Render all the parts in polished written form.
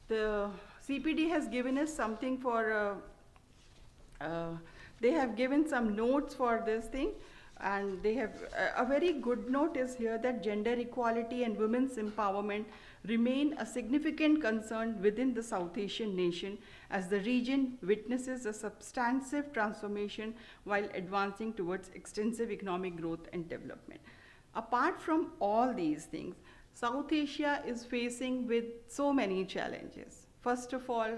the CPD has given us something for, they have given some notes for this thing, and they have, a very good note is here that gender equality and women's empowerment remain a significant concern within the South Asian nation as the region witnesses a substantive transformation while advancing towards extensive economic growth and development. Apart from all these things, South Asia is facing with so many challenges. First of all,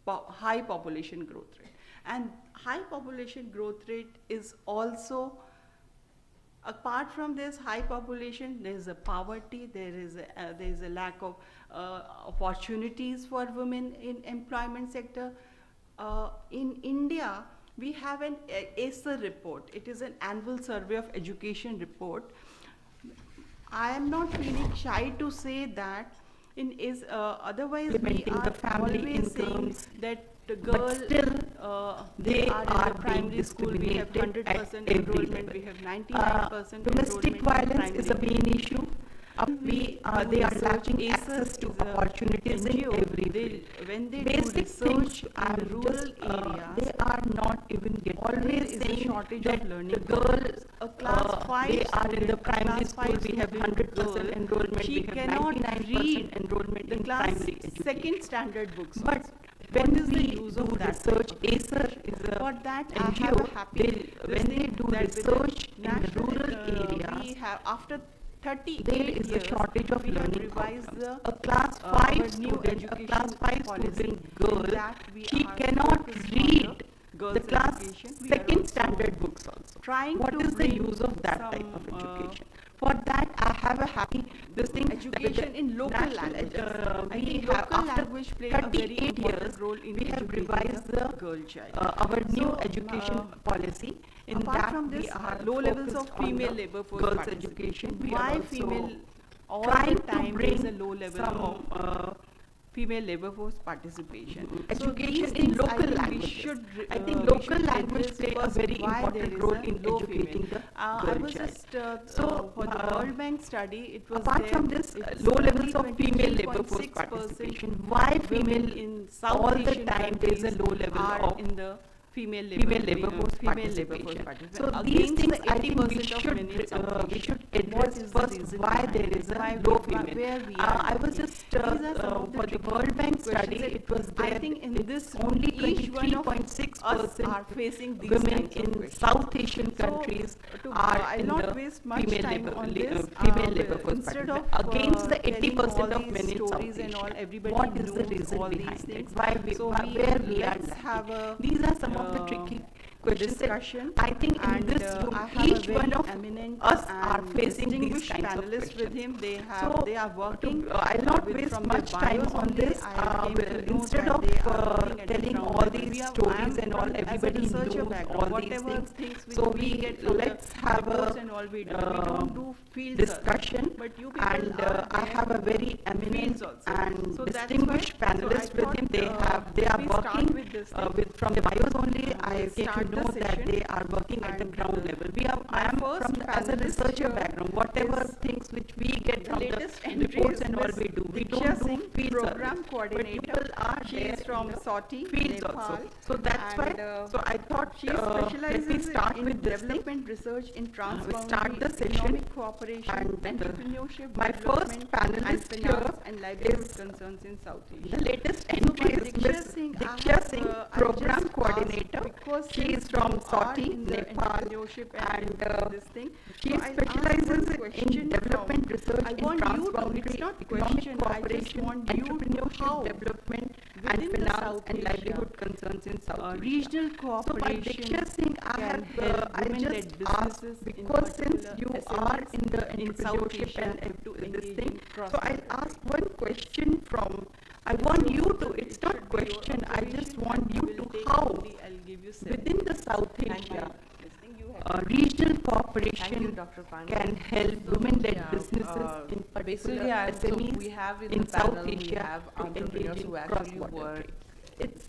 high population growth rate. And high population growth rate is also, apart from this high population, there is a poverty, there is a lack of opportunities for women in employment sector. In India, we have an ASER report. It is an annual survey of education report. I am not feeling shy to say that otherwise we are always saying that the girl, they are in the primary school, we have 100% enrollment, we have 99% domestic violence is a main issue. They are lacking access to opportunities in every field. When they Basic do research and in rural areas, they are not even getting. Always saying shortage of learning. The girls, class 5 they are in the primary school, we have 100% girl, enrollment, she we have cannot 99% read enrollment the in class primary education. second standard books. But when we do research, ASER is a for that NGO, I have a happy when they do research in the rural areas, we have after 30 there is a shortage of learning revised outcomes. the A class 5 new student, a education class 5 policy. student girl, That we she are cannot focused read on the the girls' class education. We are second also standard books also. trying What to is the bring use of that some, type of education? For that, I have a happy this thing. Education in local languages. I we think have local after language play a very 38 important years, role in we have educating revised the the girl child. our new So, education policy. In apart that, from we this, are low levels of focused on female the labor force girls' participation. education. We Why are also female? All trying the time to there is bring a low level some of female labor force participation. education So in these local things I think languages. we should, I think we local should language address play a first very why there important is role a in low educating female. the I girl was child. just So, for the World Bank study, it was apart there, from this, it's low levels of only female labor force 23.6% participation. Why female in South all the Asian time there is a countries low level are of in the female female labor labor force participation. So Against these things the I think we 80% of should men in South we Asia. should What address is the first reason why behind there it? is a Why low we- female. where we are I was looking. just These are some of the for the tricky World Bank study. questions It was that there. I think in it's this only each one of 23.6% us are facing these women kinds of in questions. South Asian So, countries I'll are in not the waste much female time labor on female this. labor force Instead participation of against the telling 80% all of men these in South stories and all, Asia. everybody What is the knows reason all these behind it? things. Why we So where we are let's lacking? have a These are some of the tricky questions that discussion. I think in And this I room, have each a very one of eminent us are and facing these distinguished kinds of panelists with questions. him. They So, are working. I'll not with- waste from much their time bios on only. this. I came to know Instead that of they are working at the telling ground all level. these We are- stories I'm and all, from- as a everybody researcher knows background, all these whatever things. we So we get from let's the have reports a and all we do. We don't do field discussion, search, but you people and are I there have a very eminent fields also. and So that's distinguished why- so I panelist with him. thought, They are we start working with this thing. with from the bios only. I We'll get to start the know that session. they are working at the And, ground level. I my am first from as a panelist researcher here background. Whatever is things which we get from the latest reports entries and all Miss we do, we Diksha don't do Singh, field program surveys. coordinator. But people are She there is from in the Soti, fields Nepal. also. So that's why. And, So I thought she let me specializes start in with this thing. development research in transboundary start the session. economic cooperation, And, entrepreneurship, my first development, panelist and finance here and livelihood is concerns in South The Asia. latest entry is Diksha Miss Singh, I Diksha have, Singh, I program just coordinator. asked because She is since from you are Soti, in the Nepal, entrepreneurship and this thing, she so I'll ask specializes one in question development from- research I in want you to, transboundary it's not economic question, I just cooperation, want you to entrepreneurship, how development, within and the finance South and Asia, livelihood concerns in South Asia. regional So by cooperation Diksha Singh, I can have help I women-led just asked businesses in because since particular you SMEs are in the in South entrepreneurship Asia and to this engage thing, in so cross-border. I'll ask one question from. I want you to. It's not question. I just want you to how I'll give you seven. within the South Thank you. Asia This thing you have. regional Thank you, cooperation Dr. Pandey. can help women-led Yeah, businesses in basically, particular so SMEs we have in in the South panel, we Asia have to engage entrepreneurs in who actually cross-border work trade. It's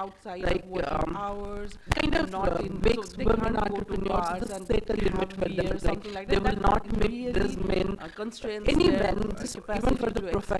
outside like, of working hours, kind of not in, makes so they women can't go to entrepreneurs bars the and set a have limit for them. beer, Like, something like they that. will That not make really, these men, constrains any their, men, just even capacity for the to profession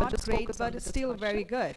not great, but it's still very good.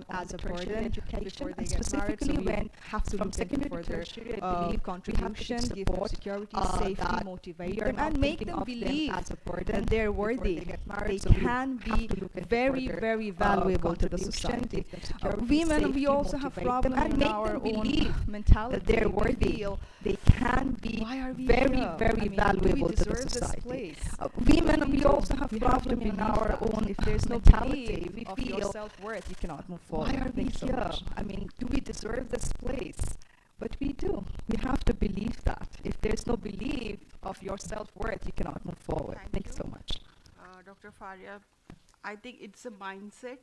them as a tertiary burden education, before they and get married. So specifically we when have to from look into secondary to further tertiary, I believe contribution, give them support, security, safety, that motivate we are them, not and make thinking them of them believe as a burden that they're before worthy. they get They married. So we can have be to look into very, further, very valuable to the contribution, society. give them security, Women, we safety, also have motivate them, problem and in make our them own believe mentality. that they're We worthy. feel, They can be why are we very, here? very I mean, do we valuable to the deserve this society. place? Women, we also have We problem to in believe our that. own If there's no mentality. belief We of your feel, self-worth, you cannot move forward. why are we Thank you so here? much. I mean, do we deserve this place? But we do. We have to believe that. If there's no belief of your self-worth, you cannot move forward. Thank you so much. Dr. Faria, I think it's a mindset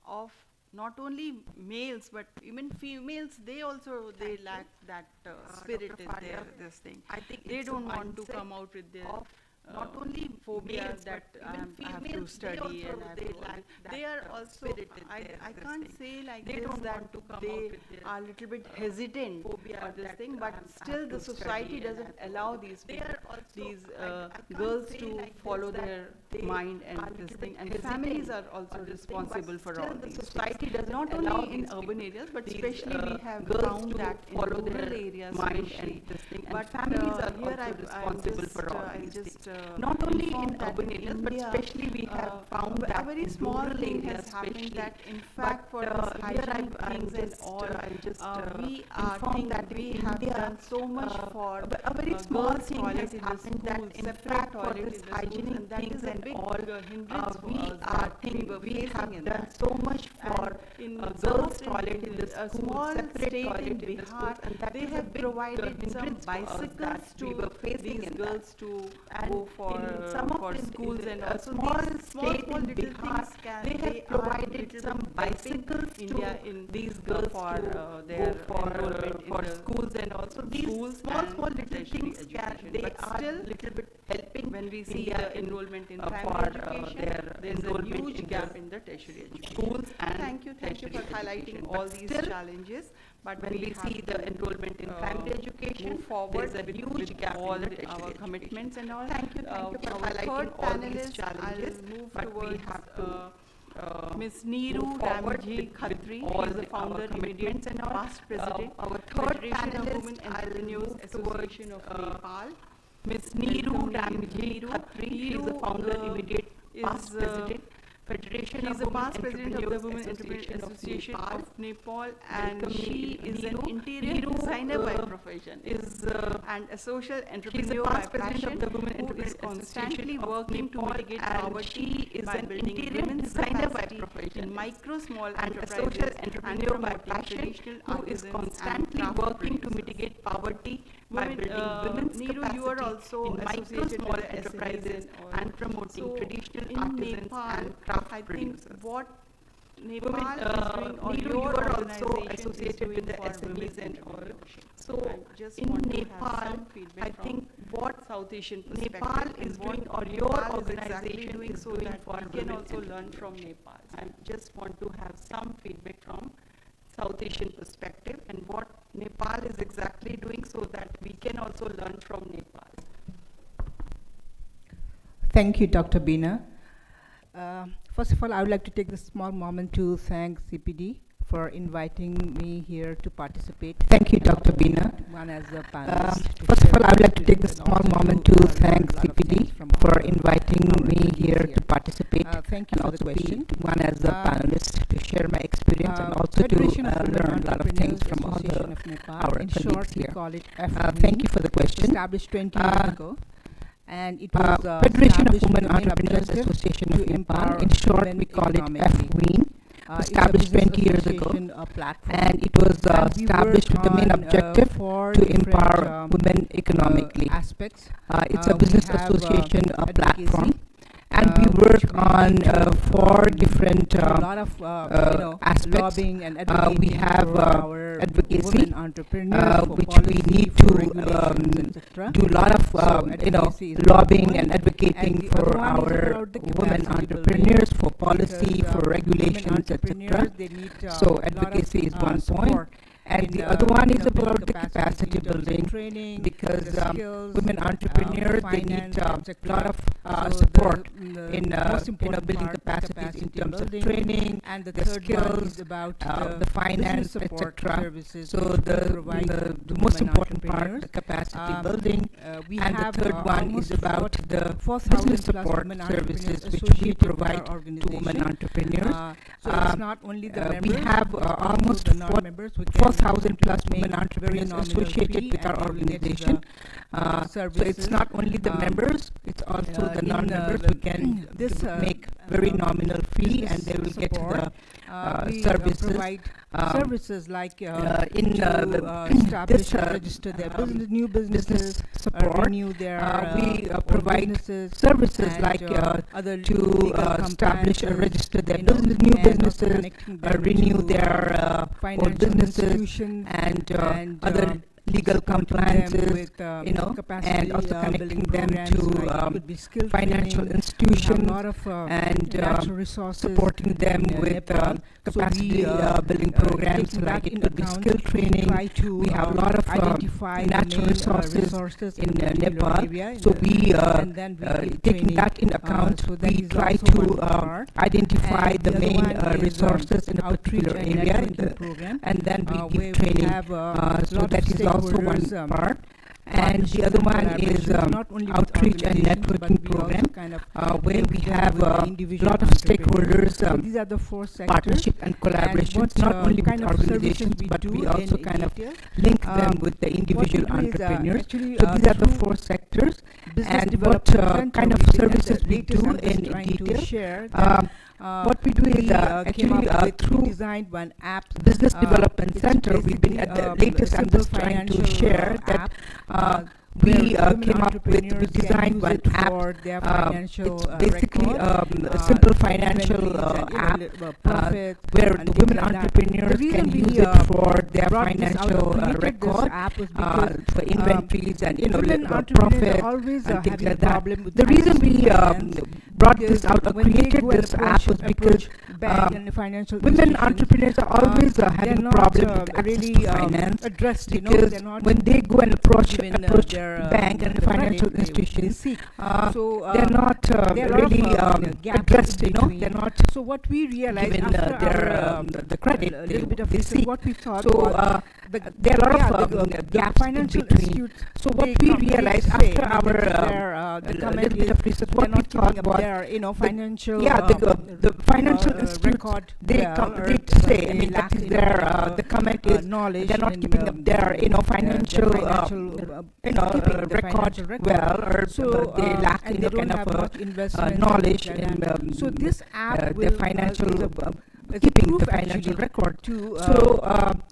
of not only males but even females, they also they lack that spirit in their this thing. I think They it's a don't want to mindset come out with their of not only phobia males, that but I even have to females, study they also, and I have they to all lack this. that They are also, spirit in I this can't thing. say like They this don't that want to come they out with their are a little bit hesitant phobia for this that thing, I but have still to the society study and I doesn't have to allow all these They people, are also, these I can't girls say to like this follow that their they mind are and little this bit thing, and hesitant families are also on this thing, but responsible for still all the these society things. doesn't Not allow only in these urban people, areas, but these, especially we have girls found to that in follow rural their areas mind especially. and this thing, and But families are here also responsible just, for all I'll these just things. Not only in inform that urban in areas, but India, especially we have found a that very in small rural thing areas has happened especially. that in fact for But, this here hygiene I'm things and just, all, I'm just we are informed think that we in have India, done so much for a very small girls' thing toilet has in the happened that schools, in separate fact for toilet this in the schools, hygienic and that things is a and big all, hindrance for we us are that we think were we facing have in done that. so much for In girls' South toilet in the a school, small separate state toilet in in the schools, Bihar, and that they is a have big provided some hindrance for us bicycles that we were to facing these in girls to And go for in some of the schools and a also small these state in little Bihar, things can they have are provided little some bit helping bicycles India to in these girls for to their go for enrollment in for the schools, and also these schools small and little tertiary things can education. they But are still, little bit helping when we see India the enrollment in for primary education, their there is a enrollment huge in gap the in the tertiary education. schools and Thank you for tertiary highlighting education. all But these still, challenges. But when we have see the to, enrollment in primary education, move forward there is a with huge gap all in the tertiary our education. commitments and all. Thank you for Our highlighting third all these panelist, challenges, I'll move but we towards have to Ms. Neeru move forward Ramji with Khatri. all She is the our founder, commitments immediate and all. past president, Our third Federation of panelist, Women I'll Entrepreneurs move Association of towards, Nepal. Ms. Neeru Welcome, Ramji Neeru. Khatri. She is the Neeru, founder, immediate past is, president, Federation She of is the Women past president of the Entrepreneurs Women Entrepreneurs Association Nepal. of Nepal, and Welcome, she is an Neeru. interior Neeru, designer by profession is and a social she is the entrepreneur by past president passion of the Women who is Entrepreneurs constantly Association of working to Nepal, mitigate and poverty she is by an building interior women's designer by capacity profession in micro, small and a enterprises social and entrepreneur by promoting passion traditional who is artisans and constantly craft working to producers. mitigate poverty by Women, building women's Neeru, capacity you are also in micro, associated small with SAES enterprises all. and promoting So traditional in artisans Nepal, and craft I think producers. what Nepal Women, is doing, or Neeru, your you are also organization is associated with doing the for SMEs women's and all. entrepreneurship. So I just in want to have Nepal, some feedback I from think what South Asian Nepal perspective is and what doing, or your Nepal is exactly organization doing, is so doing that for we can women also learn entrepreneurs. from Nepal. I just want to have some feedback from South Asian perspective and what Nepal is exactly doing so that we can also learn from Nepal. Thank you, Dr. Beena. First of all, I would like to take this small moment to thank CPD for inviting me here to participate. Thank you, Dr. Beena. One as a panelist. First of all, I would like to take this small moment to thank CPD for inviting me here to participate. Thank you for the question. One as a panelist to share my experience and also to learn a lot of things from all our colleagues here. Thank you for the question. Established 20 years ago. And it was Federation of Women Entrepreneurs Association of Nepal. In short, we call it FWEN. Established 20 years ago, and it was established with the main objective to empower women economically. It's a business association platform, and we work on 4 different aspects. We have advocacy, which we need to do a lot of lobbying and advocating for our women entrepreneurs, for policy, for regulations, etc. So advocacy is one point. And the other one is about the capacity building, because women entrepreneurs, they need a lot of support in building capacities in terms of training, and the skills, the finance, etc. So the most important part, the capacity building, and the third one is about the business support services which we provide to women entrepreneurs. So it's not only the we have almost non-members, 4,000 plus make women entrepreneurs very nominal associated fee with our and they will get organization. So it's services. not only the members, it's also the in, non-members who can this, make very nominal fee, and business they will get support, the we services. provide services like in to establish this, and register their new businesses, business support, renew their we old provide businesses, services and, like other to legal establish or compliances, register their you know, new and also businesses, connecting them renew to, their old financial businesses, institutions and and, other legal supporting them compliances, with, you know, capacity, and also connecting building them programs to like could be skill financial training. institutions, We have a lot of and natural resources, supporting them in, with Nepal. capacity So we, building programs, taking like that it in could be account, skill we training. try to We have a lot of identify the natural main, resources in in a particular Nepal. area, So we, and then we give taking training. that in account, So that we is try also to one part. identify And the the other main one is, resources in a outreach particular and area, networking program, and then we where give training. we have So lot that of is also one stakeholders, part. And the partnership other and one is collaboration, not only with outreach and organizations, but networking we also program, kind of where link we them have with the a individual lot of entrepreneurs. stakeholders, So these are the four sectors. partnership and collaboration, what, not only kind with of services organizations, we but do we in also kind of detail. link them with the What we individual do is, entrepreneurs. actually, So these are the through four sectors, business and development what center kind of we did, and services the we latest do I'm just in trying to detail. share that, What we do is we actually came up with, through we designed one app, Business Development it's Center, we've been basically, at the latest, I'm simple just trying to financial, share that app, we where women came up with, we entrepreneurs can designed use one it app. for their It's financial basically record, a simple financial inventories and, app profit, where and the things women like that. entrepreneurs The can reason use we, it for their brought this out, financial created this record, app was because for inventories and, you know, women profit entrepreneurs always and things having like a that. problem with The reason we finance, brought because this out or when they created go and this app was because bank and financial women institutions, entrepreneurs are always they're having not, problem with access really to finance, addressed, you know, because they're not when they go and approach given, their bank and the financial credit they institutions, seek. they're not there are a lot of, really gaps addressed, in you know, between. they're not So what we realized given after their our, the credit a they, little bit of they research, seek. what we thought So was there are a lot yeah, of the gaps in financial between. institutes, So what they we come- they realized say, after I mean, our the little comment bit is of research, they're what we not keeping thought up was their, you know, financial the financial institutes, record they well, come, or they they say, I mean, that lack is in their the comment is knowledge they're not in, keeping up their, you know, financial keeping the record financial record. well, or So they lack, and you they know, don't kind have of much investment knowledge and in so this app their will financial is a keeping proof the financial actually record. to So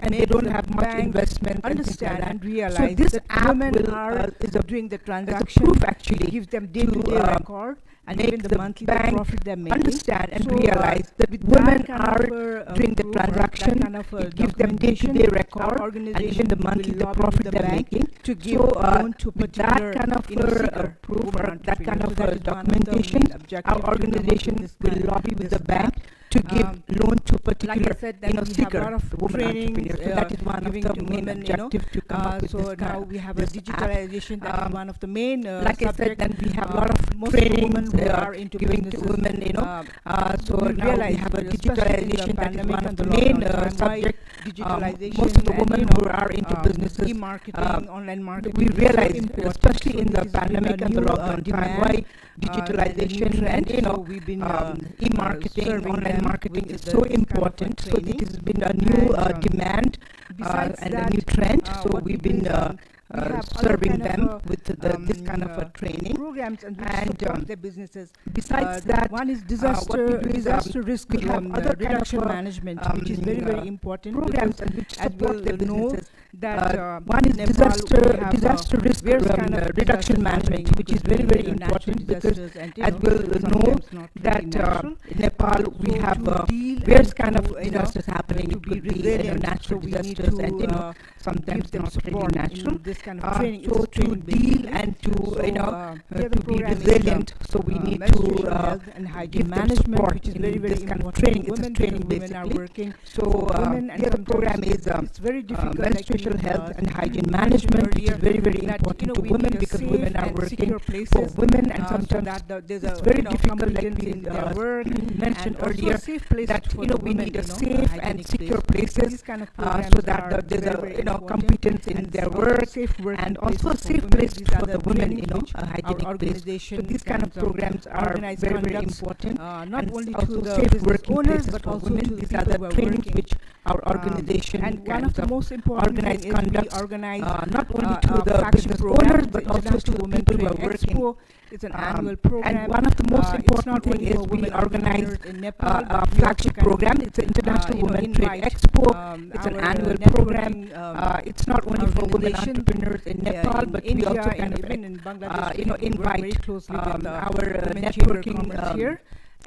and they make don't the have much bank investment and things like understand that. and So realize this that app women will are is doing the a transaction, proof actually gives them day-to-day record, and make even the the monthly bank profit they're making. understand and So, realize that with women that kind are of, doing the proof or that transaction, kind of, it gives them documentation, day-to-day our record, and organization even the will monthly the lobby profit with the they're bank making. to give So loan to with particular, that kind of you know, seeker, proof woman or that kind entrepreneur. of So that is one of the documentation, main objectives our to come up with organization this will kind of lobby with this the bank app. to give loan to Like particular, I said, you know, that we have a seeker, lot of woman trainings, entrepreneur. So that is one of giving the to main women, you know. objectives to come up with So this now kind we have a this app. digitalization that is one of the main Like I said, subjects. then we have a lot of Most of the trainings women who are into giving to businesses, women, you know. So we now we realize, have a especially in the digitalization that is pandemic one of and the the main lockdown time, why subject. digitalization Most of the and, women you who know, are into businesses, e-marketing, online marketing, we is so realize, important. especially So in the this has been pandemic a and the new, lockdown time, demand, why and a new digitalization and, trend. you know, So we've been e-marketing, serving online them marketing with is this so kind of a important. So it training. has been a new And, demand besides and that, a new trend. So what we we've do been is, we have other serving kind of, them with this kind of a training. programs and which And, support their businesses. Besides that, one is what we disaster do is, disaster risk we have other kind reduction of, management, which is very very important. programs and which as support we'll the know businesses. that One is Nepal, we have, disaster risk various kind of reduction disasters management, happening. which is Could very be, very you know, natural important because disasters and, you as know, we'll know sometimes not that really natural. in Nepal we So have to deal various and kind to, of you know, disasters happening. to It be could be, you know, resilient, natural so we need disasters to, and, you know, sometimes give them not really support natural. in this kind of training. So It's to training deal basically. and to, So, you know, the other to be program is, resilient, so we need menstrual to health and hygiene give them management, support which is in very very this kind of important training. to It's a women training because women are basically. working. So women and the other program sometimes is it's very difficult. menstrual like, health and hygiene mentioned management, which is earlier very very that, important you know, to we women need a because safe women are and working secure for places, women, and so sometimes that there's it's a, very you know, difficult, like competence we in their work, mentioned and also earlier, safe places that for you know the we women, need a you know, safe and hygienic secure place. places, These kind of so programs that are there's very, a, very you know, important. competence in And their so work, safe safe work and also a safe place for the women, hygienic place. So these kind of programs are very, very important. Not only to the safe working places but also women. These are the trainings which our organization and one of the most important organized thing is we conducts, organize not only to the flagship business program, owners the but also International to the Women people who are Trade working. Expo. It's an annual program. And one of the most It's important not thing only is for we women organize entrepreneurs in Nepal, a but we also flagship kind of, program. It's an International Women Trade invite, Expo. It's an our annual networking, program. It's not only for women organization, entrepreneurs in Nepal, in but we India also and kind of even in Bangladesh, we work invite very closely with our Women Chamber networking Commerce here.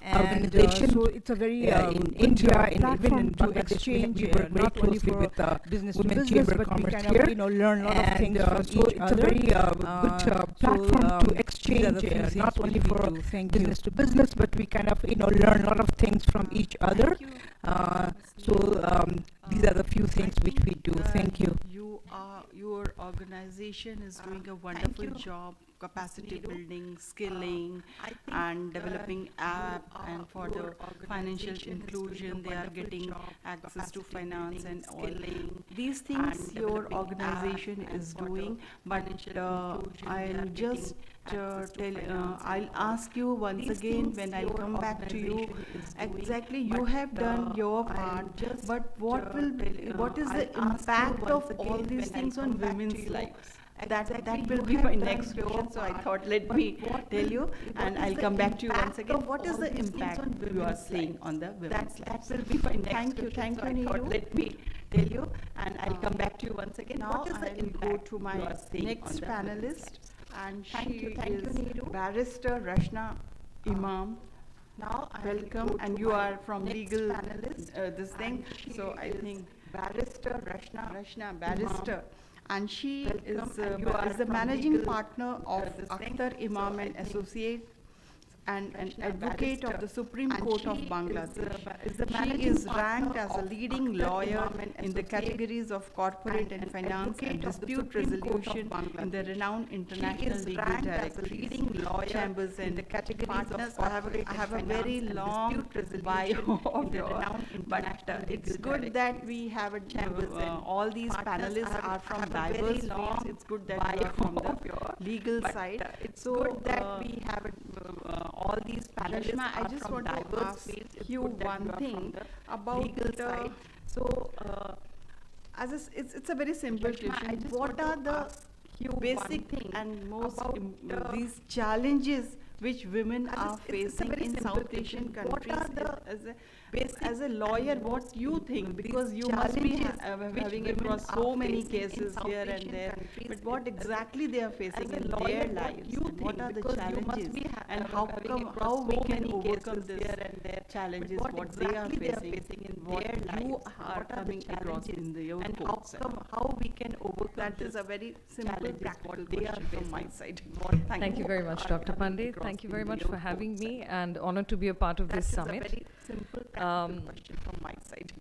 And organization so it's a very in India and even platform in to Bangladesh. exchange, We work very not only closely for with business to Women business, Chamber but we Commerce kind here. of learn a lot of things from So each it's a other. very good platform to exchange, not only for business to business, but we kind of learn a lot of things from each other. These are the few things which we do. Thank you. Your organization is doing a wonderful job, capacity building, skilling, and developing app, and for the financial inclusion, they are getting access to finance and all. These things your organization is doing, but I'll just I'll ask you once again when I'll come back to you. Exactly, you have done your part, but what is the impact of all these things on women's lives? That will be my next question. So I thought, let me tell you, and I'll come back to you once again. What is the impact you are seeing on the women's lives? That will be my next question. Thank you, Neeru. Let me tell you, and I'll come back to you once again. What is the impact? Go to my next panelist, and she is Barrister Rashna Imam. Now, welcome, and you are from legal this thing. So I think Barrister Rashna Barrister. And she is the managing partner of Akhtar Imam and Associates and an advocate of the Supreme Court of Bangladesh. She is ranked as a leading lawyer in the categories of corporate and finance and dispute resolution in the renowned international legal directories, chambers and the categories of I have a very long bio of yours, but it's good that we have a all these panelists are from diverse fields. It's good that you are from the legal side. It's good that we have all these panelists I just want to ask you one thing about legal side. So, it's a very simple question. What are the basic and most these challenges which women are facing in South Asian countries? As a lawyer, what you think? Because you must be having across so many cases here and there. But what exactly they are facing in their lives? What are the challenges? And how we can overcome this challenges? What they are facing in their lives? You are coming across in your courts. How we can overcome? That is a very simple, practical question from my side. Thank you very much, Dr. Pandey. Thank you very much for having me, and honored to be a part of this summit. Question from my side.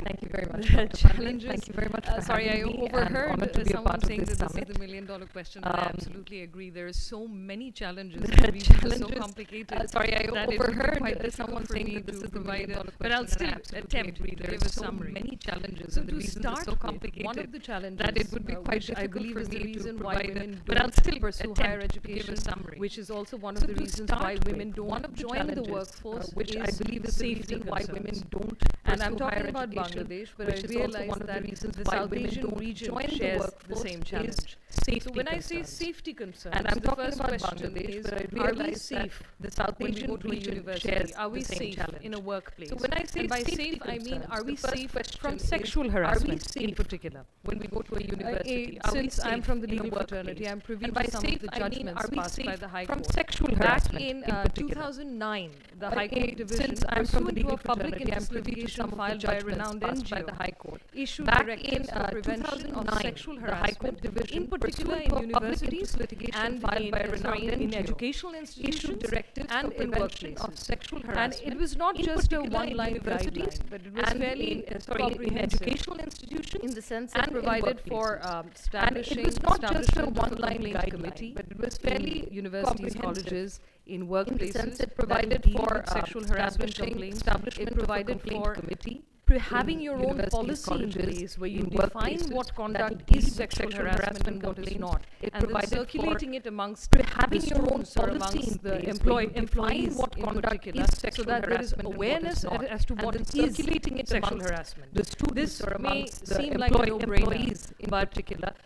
Thank you very much. Challenges. Thank you very much. Sorry, I overheard someone saying that this is the million-dollar question. I absolutely agree. There are so many challenges. The reasons are so complicated. Sorry, I overheard someone saying that this is the million-dollar question. But I'll still attempt to give a summary. Many challenges, and the reasons are so complicated. One of the challenges that it would be quite difficult, I believe, is the reason why women don't pursue higher education. Which is also one of the reasons why women don't join the workforce, which I believe is the reason why women don't. And I'm talking about Bangladesh, but I realize that the South Asian region shares the same challenge. So when I say safety concerns, and I'm talking about Bangladesh, but I realize safe. The South Asian region shares are we safe in a workplace? So when I say by safe, I mean are we safe from sexual harassment in particular? When we go to a university, since I'm from the legal fraternity, I'm privy to some of the judgments passed by the High Court. From sexual harassment back in 2009, the High Court division, since I'm from the legal fraternity, I'm privy to some filed by a renowned NGO by the High Court, issued directives for prevention of sexual harassment, in particular in universities and filed by a renowned in educational institutions and in workplaces of sexual harassment. And it was not just a one-line guideline, but it was fairly in educational institutions in the sense that provided for establishing it was not just a one-line committee, but it was fairly universities, colleges, in workplaces, it provided for sexual harassment complaints, it provided for committee having your own policy in place where you define what conduct is sexual harassment and what is not, and then circulating it amongst having your own policy in the employees what conduct is sexual harassment, so that there is awareness as to what is circulating it sexual harassment. This may seem like a no-brainer, but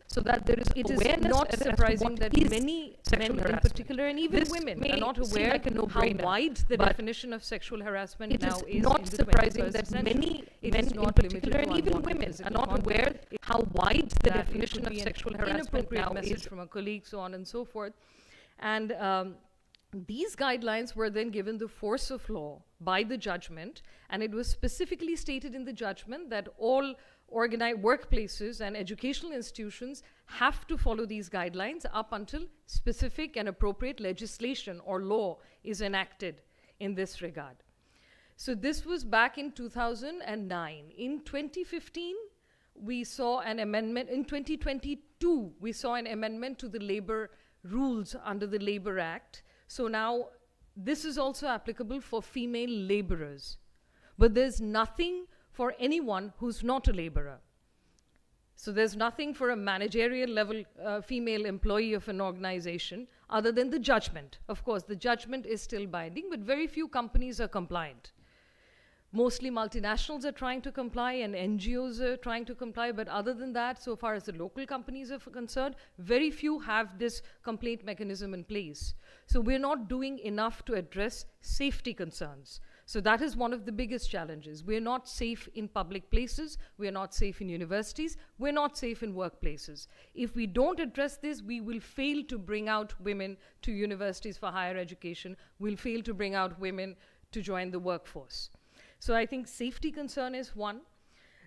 so that there is awareness. It is not surprising that many men in particular, and even women, are not aware how wide the definition of sexual harassment now is. It is not surprising that many men in particular, and even women, are not aware how wide the definition of sexual harassment now is. From a colleague, so on and so forth. And these guidelines were then given the force of law by the judgment, and it was specifically stated in the judgment that all organized workplaces and educational institutions have to follow these guidelines up until specific and appropriate legislation or law is enacted in this regard. So this was back in 2009. In 2015, we saw an amendment. In 2022, we saw an amendment to the labor rules under the Labor Act. So now this is also applicable for female laborers. But there's nothing for anyone who's not a laborer. So there's nothing for a managerial level female employee of an organization other than the judgment. Of course, the judgment is still binding, but very few companies are compliant. Mostly multinationals are trying to comply and NGOs are trying to comply, but other than that, so far as the local companies are concerned, very few have this complaint mechanism in place. So we're not doing enough to address safety concerns. So that is one of the biggest challenges. We're not safe in public places, we're not safe in universities, we're not safe in workplaces. If we don't address this, we will fail to bring out women to universities for higher education, we'll fail to bring out women to join the workforce. So I think safety concern is one.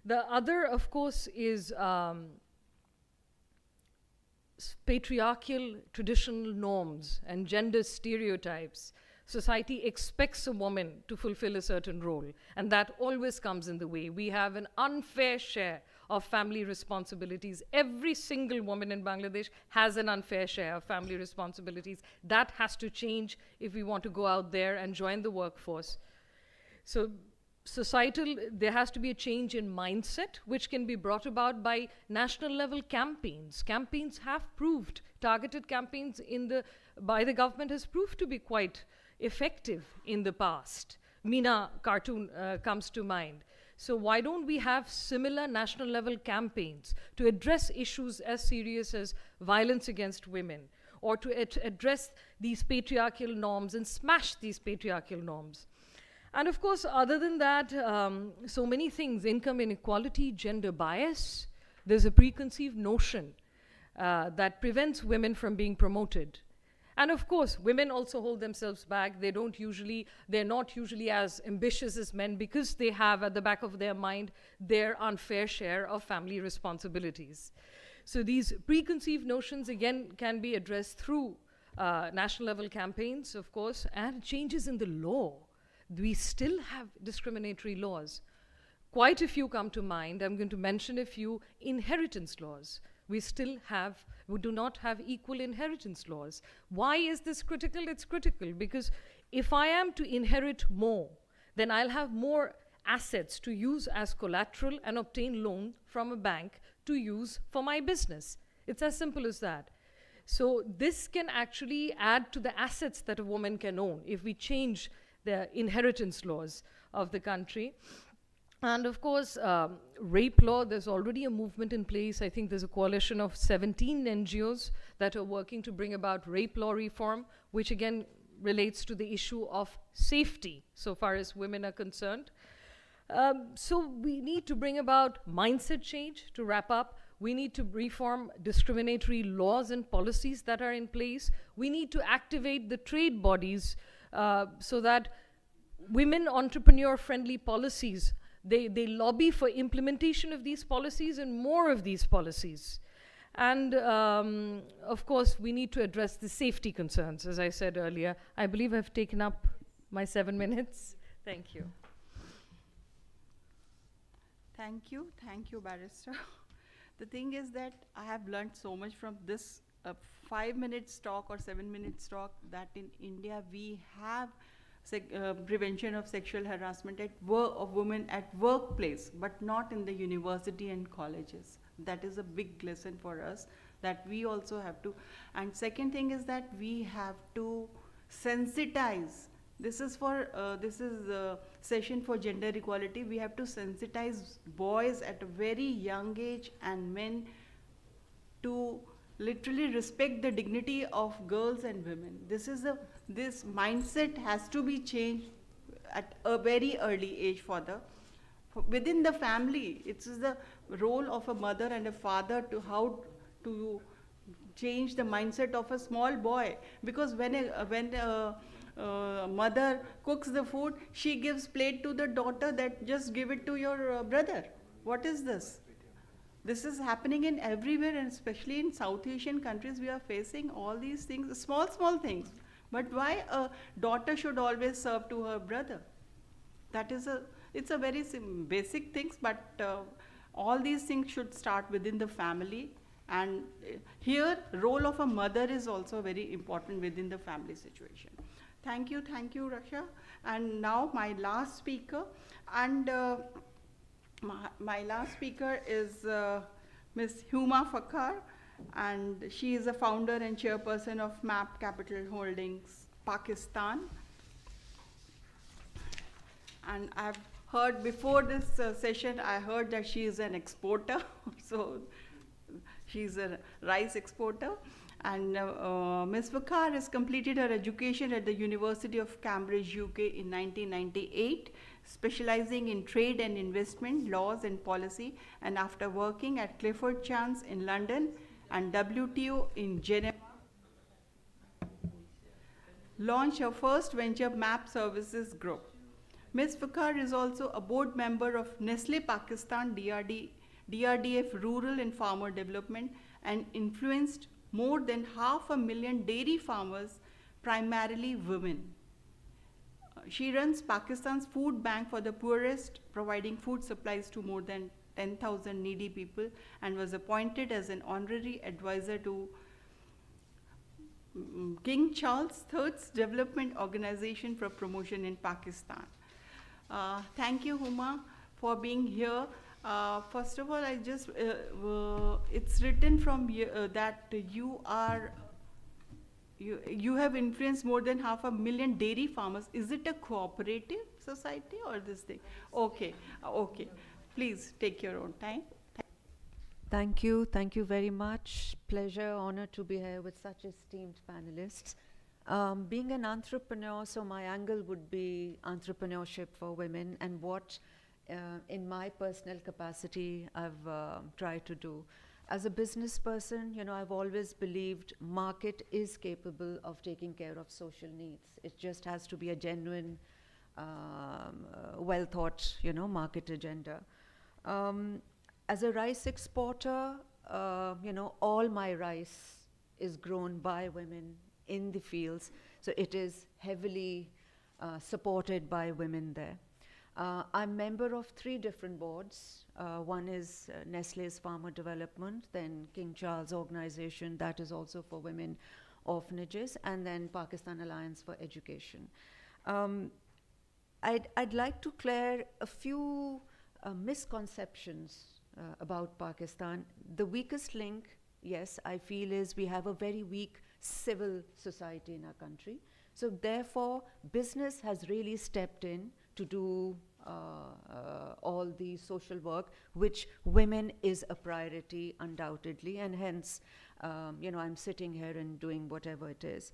The other, of course, is patriarchal traditional norms and gender stereotypes. Society expects a woman to fulfill a certain role, and that always comes in the way. We have an unfair share of family responsibilities. Every single woman in Bangladesh has an unfair share of family responsibilities. That has to change if we want to go out there and join the workforce. So societal, there has to be a change in mindset, which can be brought about by national level campaigns. Campaigns have proved, targeted campaigns by the government has proved to be quite effective in the past. Beena cartoon comes to mind. So why don't we have similar national level campaigns to address issues as serious as violence against women, or to address these patriarchal norms and smash these patriarchal norms? And of course, other than that, so many things: income inequality, gender bias. There's a preconceived notion that prevents women from being promoted. And of course, women also hold themselves back. They're not usually as ambitious as men because they have at the back of their mind their unfair share of family responsibilities. So these preconceived notions, again, can be addressed through national level campaigns, of course, and changes in the law. We still have discriminatory laws. Quite a few come to mind. I'm going to mention a few. Inheritance laws. We do not have equal inheritance laws. Why is this critical? It's critical because if I am to inherit more, then I'll have more assets to use as collateral and obtain loan from a bank to use for my business. It's as simple as that. So this can actually add to the assets that a woman can own if we change the inheritance laws of the country. And of course, rape law, there's already a movement in place. I think there's a coalition of 17 NGOs that are working to bring about rape law reform, which again relates to the issue of safety so far as women are concerned. So we need to bring about mindset change. To wrap up, we need to reform discriminatory laws and policies that are in place. We need to activate the trade bodies so that women entrepreneur-friendly policies, they lobby for implementation of these policies and more of these policies. And of course, we need to address the safety concerns, as I said earlier. I believe I've taken up my 7 minutes. Thank you. Thank you, Barrister. The thing is that I have learned so much from this 5 minutes talk or 7 minutes talk that in India we have prevention of sexual harassment at work of women at workplace, but not in the university and colleges. That is a big lesson for us that we also have to. And second thing is that we have to sensitize. This is a session for gender equality. We have to sensitize boys at a very young age and men to literally respect the dignity of girls and women. This mindset has to be changed at a very early age within the family. It's the role of a mother and a father to how to change the mindset of a small boy, because when a mother cooks the food, she gives plate to the daughter that just give it to your brother. What is this? This is happening in everywhere, and especially in South Asian countries we are facing all these things, small things. But why a daughter should always serve to her brother? It's a very basic things, but all these things should start within the family. And here, role of a mother is also very important within the family situation. Thank you, Raksha. And now my last speaker, and my last speaker is Ms. Huma Fakhar, and she is a founder and chairperson of MAP Capital Holdings, Pakistan. And I've heard before this session, I heard that she is an exporter, so she's a rice exporter. And Ms. Fakhar has completed her education at the University of Cambridge, UK in 1998, specializing in trade and investment, laws and policy, and after working at Clifford Chance in London and WTO in Geneva, launched her first venture, MAP Services Group. Ms. Fakhar is also a board member of Nestle Pakistan DRDF Rural and Farmer Development, and influenced more than 500,000 dairy farmers, primarily women. She runs Pakistan's food bank for the poorest, providing food supplies to more than 10,000 needy people, and was appointed as an honorary advisor to King Charles III's development organization for promotion in Pakistan. Thank you, Huma, for being here. First of all, it's written from that you have influenced more than 500,000 dairy farmers. Is it a cooperative society or this thing? Okay. Please take your own time. Thank you very much. Pleasure, honor to be here with such esteemed panelists. Being an entrepreneur, so my angle would be entrepreneurship for women, and what in my personal capacity I've tried to do. As a business person, I've always believed market is capable of taking care of social needs. It just has to be a genuine, well thought, market agenda. As a rice exporter, all my rice is grown by women in the fields, so it is heavily supported by women there. I'm member of 3 different boards. One is Nestle's Farmer Development, then King Charles Organization, that is also for women orphanages, and then Pakistan Alliance for Education. I'd like to clear a few misconceptions about Pakistan. The weakest link, yes, I feel, is we have a very weak civil society in our country. So therefore, business has really stepped in to do all the social work, which women is a priority undoubtedly, and hence, I'm sitting here and doing whatever it is.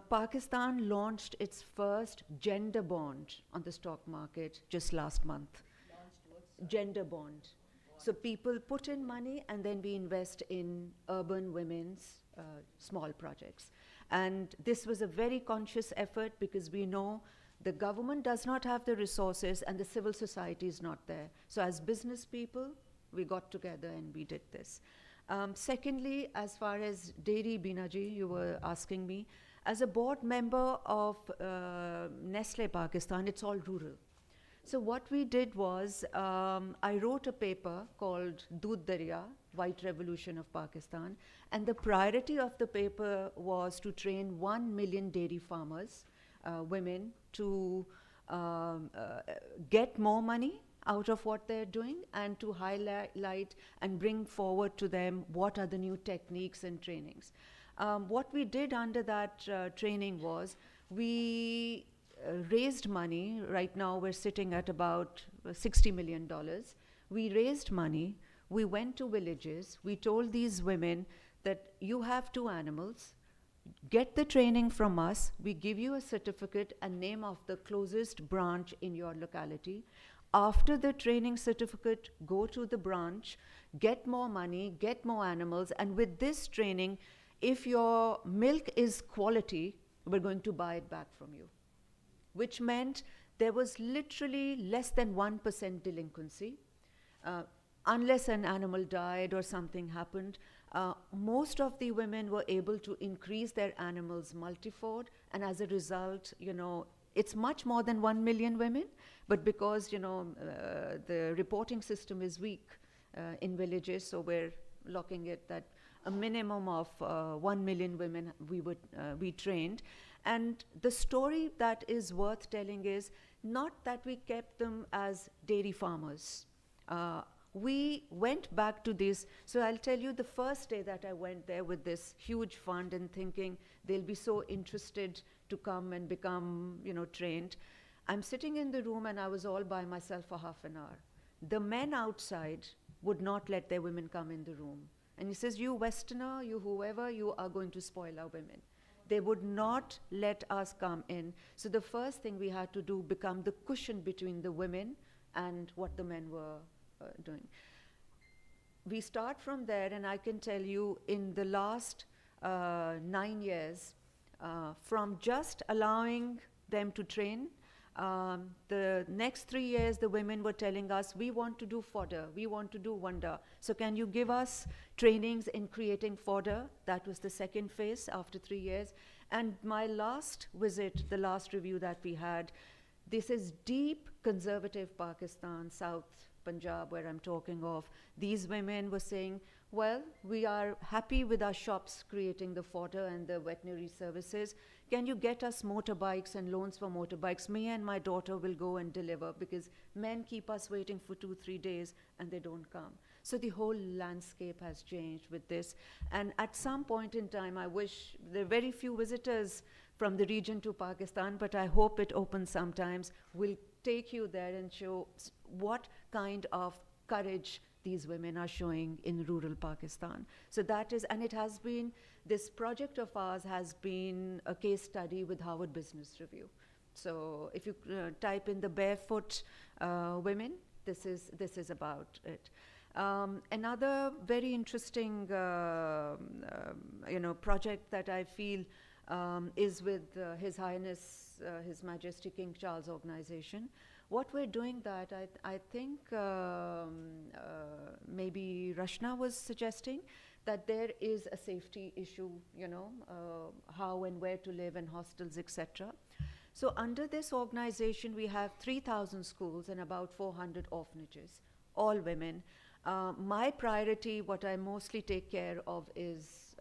Pakistan launched its first gender bond on the stock market just last month. Gender bond. So people put in money and then we invest in urban women's small projects. And this was a very conscious effort because we know the government does not have the resources and the civil society is not there. So as business people, we got together and we did this. Secondly, as far as dairy, Beena ji, you were asking me, as a board member of Nestle Pakistan, it's all rural. So what we did was, I wrote a paper called Doodh Darya, White Revolution of Pakistan, and the priority of the paper was to train 1 million dairy farmers women to get more money out of what they're doing, and to highlight and bring forward to them what are the new techniques and trainings. What we did under that training was we raised money. Right now we're sitting at about $60 million. We raised money, we went to villages, we told these women that you have 2 animals, get the training from us, we give you a certificate and name of the closest branch in your locality. After the training certificate, go to the branch, get more money, get more animals, and with this training, if your milk is quality, we're going to buy it back from you. Which meant there was literally less than 1% delinquency. Unless an animal died or something happened, most of the women were able to increase their animals multifold, and as a result, you know, it's much more than 1 million women, but because, you know, the reporting system is weak in villages, so we're looking at that a minimum of 1 million women we trained. And the story that is worth telling is not that we kept them as dairy farmers. We went back to this. So I'll tell you, the first day that I went there with this huge fund and thinking they'll be so interested to come and become, you know, trained. I'm sitting in the room and I was all by myself for half an hour. The men outside would not let their women come in the room. And he says, you Westerner, you whoever, you are going to spoil our women. They would not let us come in. So the first thing we had to do become the cushion between the women and what the men were doing. We start from there, and I can tell you in the last 9 years, from just allowing them to train, the next 3 years the women were telling us, we want to do fodder, we want to do wonder. So can you give us trainings in creating fodder? That was the second phase after 3 years. And my last visit, the last review that we had, this is deep conservative Pakistan, South Punjab, where I'm talking of. These women were saying, well, we are happy with our shops creating the fodder and the veterinary services. Can you get us motorbikes and loans for motorbikes? Me and my daughter will go and deliver, because men keep us waiting for 2-3 days and they don't come. So the whole landscape has changed with this. And at some point in time, I wish there are very few visitors from the region to Pakistan, but I hope it opens sometimes. We'll take you there and show what kind of courage these women are showing in rural Pakistan. So that is, and it has been, this project of ours has been a case study with Harvard Business Review. So if you type in the barefoot women, this is about it. Another very interesting project that I feel is with His Highness, His Majesty King Charles Organization. What we're doing that, I think maybe Rashna was suggesting that there is a safety issue, you know, how and where to live in hostels, etc. So under this organization, we have 3,000 schools and about 400 orphanages, all women. My priority, what I mostly take care of, is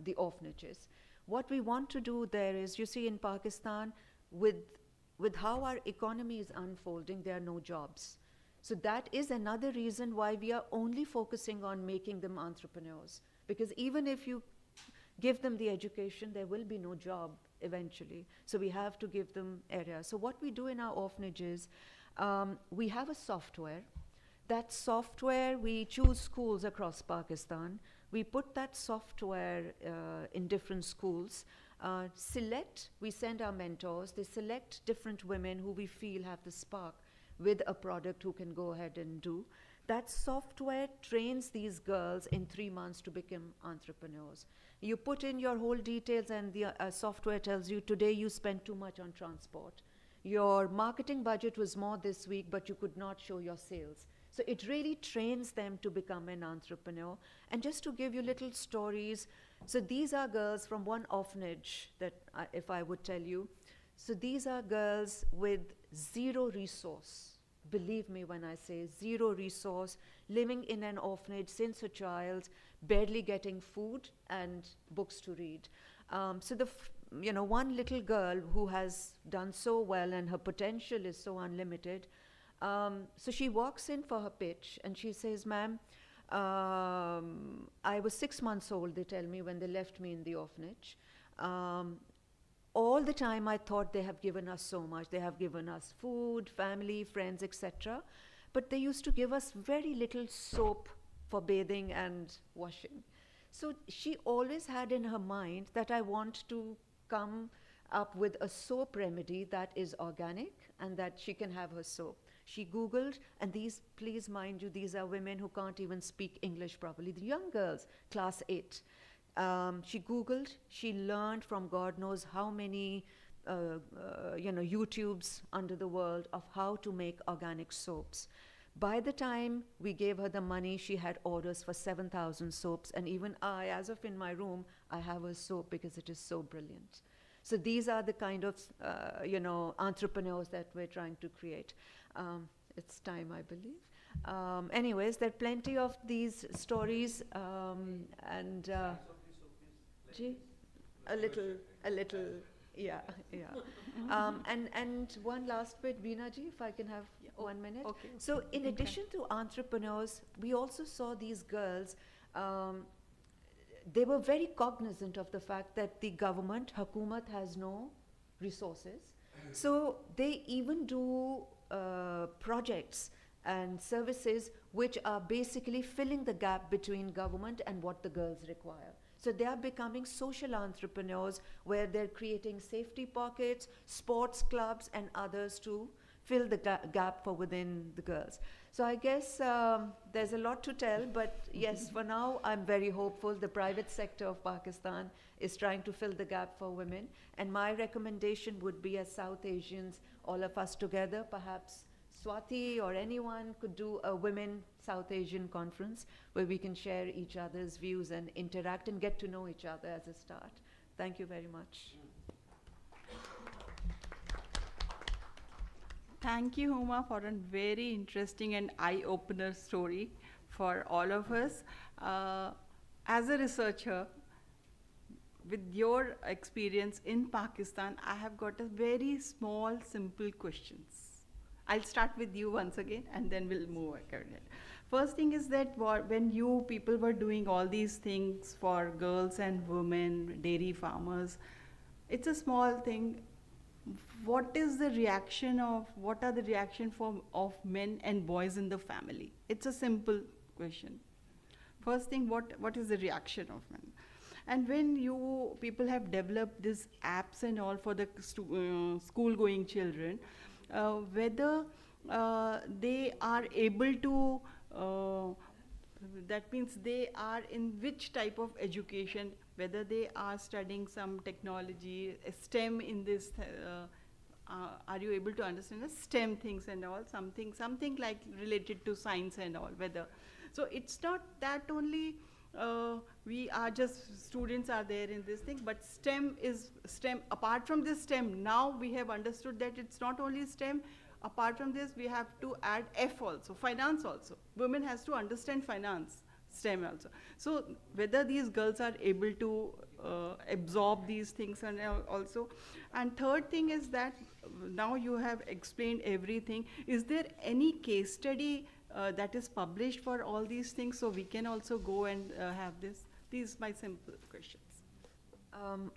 the orphanages. What we want to do there is, you see, in Pakistan, with how our economy is unfolding, there are no jobs. So that is another reason why we are only focusing on making them entrepreneurs. Because even if you give them the education, there will be no job eventually. So we have to give them areas. So what we do in our orphanages, we have a software. That software, we choose schools across Pakistan. We put that software in different schools. We send our mentors, they select different women who we feel have the spark with a product who can go ahead and do. That software trains these girls in 3 months to become entrepreneurs. You put in your whole details and the software tells you, today you spent too much on transport. Your marketing budget was more this week, but you could not show your sales. So it really trains them to become an entrepreneur. And just to give you little stories, so these are girls from one orphanage that, if I would tell you, so these are girls with zero resource. Believe me when I say zero resource, living in an orphanage since a child, barely getting food and books to read. So one little girl who has done so well and her potential is so unlimited. So she walks in for her pitch and she says, "Ma'am, I was 6 months old," they tell me, when they left me in the orphanage. All the time I thought they have given us so much. They have given us food, family, friends, etc. But they used to give us very little soap for bathing and washing. So she always had in her mind that I want to come up with a soap remedy that is organic and that she can have her soap. She Googled, and these, please mind you, these are women who can't even speak English properly. The young girls, class 8. She Googled, she learned from God knows how many YouTubes under the world of how to make organic soaps. By the time we gave her the money, she had orders for 7,000 soaps, and even I, as of in my room, I have a soap because it is so brilliant. So these are the kind of entrepreneurs that we're trying to create. It's time, I believe. Anyways, there are plenty of these stories, and a little, yeah. And one last bit, Beena ji, if I can have 1 minute. Okay. So in addition to entrepreneurs, we also saw these girls, they were very cognizant of the fact that the government, Hukumat, has no resources. So they even do projects and services which are basically filling the gap between government and what the girls require. So they are becoming social entrepreneurs where they're creating safety pockets, sports clubs, and others to fill the gap for within the girls. So I guess there's a lot to tell, but yes, for now, I'm very hopeful. The private sector of Pakistan is trying to fill the gap for women. And my recommendation would be, as South Asians, all of us together, perhaps Swati or anyone could do a Women South Asian conference where we can share each other's views and interact and get to know each other as a start. Thank you very much. Thank you, Huma, for a very interesting and eye-opener story for all of us. As a researcher, with your experience in Pakistan, I have got a very small, simple questions. I'll start with you once again, and then we'll move ahead. First thing is that when you people were doing all these things for girls and women, dairy farmers, it's a small thing. What are the reaction of men and boys in the family? It's a simple question. First thing, what is the reaction of men? And when you people have developed these apps and all for the school-going children, whether they are able to, that means they are in which type of education, whether they are studying some technology, STEM in this, are you able to understand the STEM things and all, something like related to science and all, whether. So it's not that only we are just students are there in this thing, but STEM is STEM. Apart from this STEM, now we have understood that it's not only STEM. Apart from this, we have to add F also, finance also. Women has to understand finance, STEM also. So whether these girls are able to absorb these things and also. And third thing is that now you have explained everything. Is there any case study that is published for all these things, so we can also go and have this? These are my simple questions.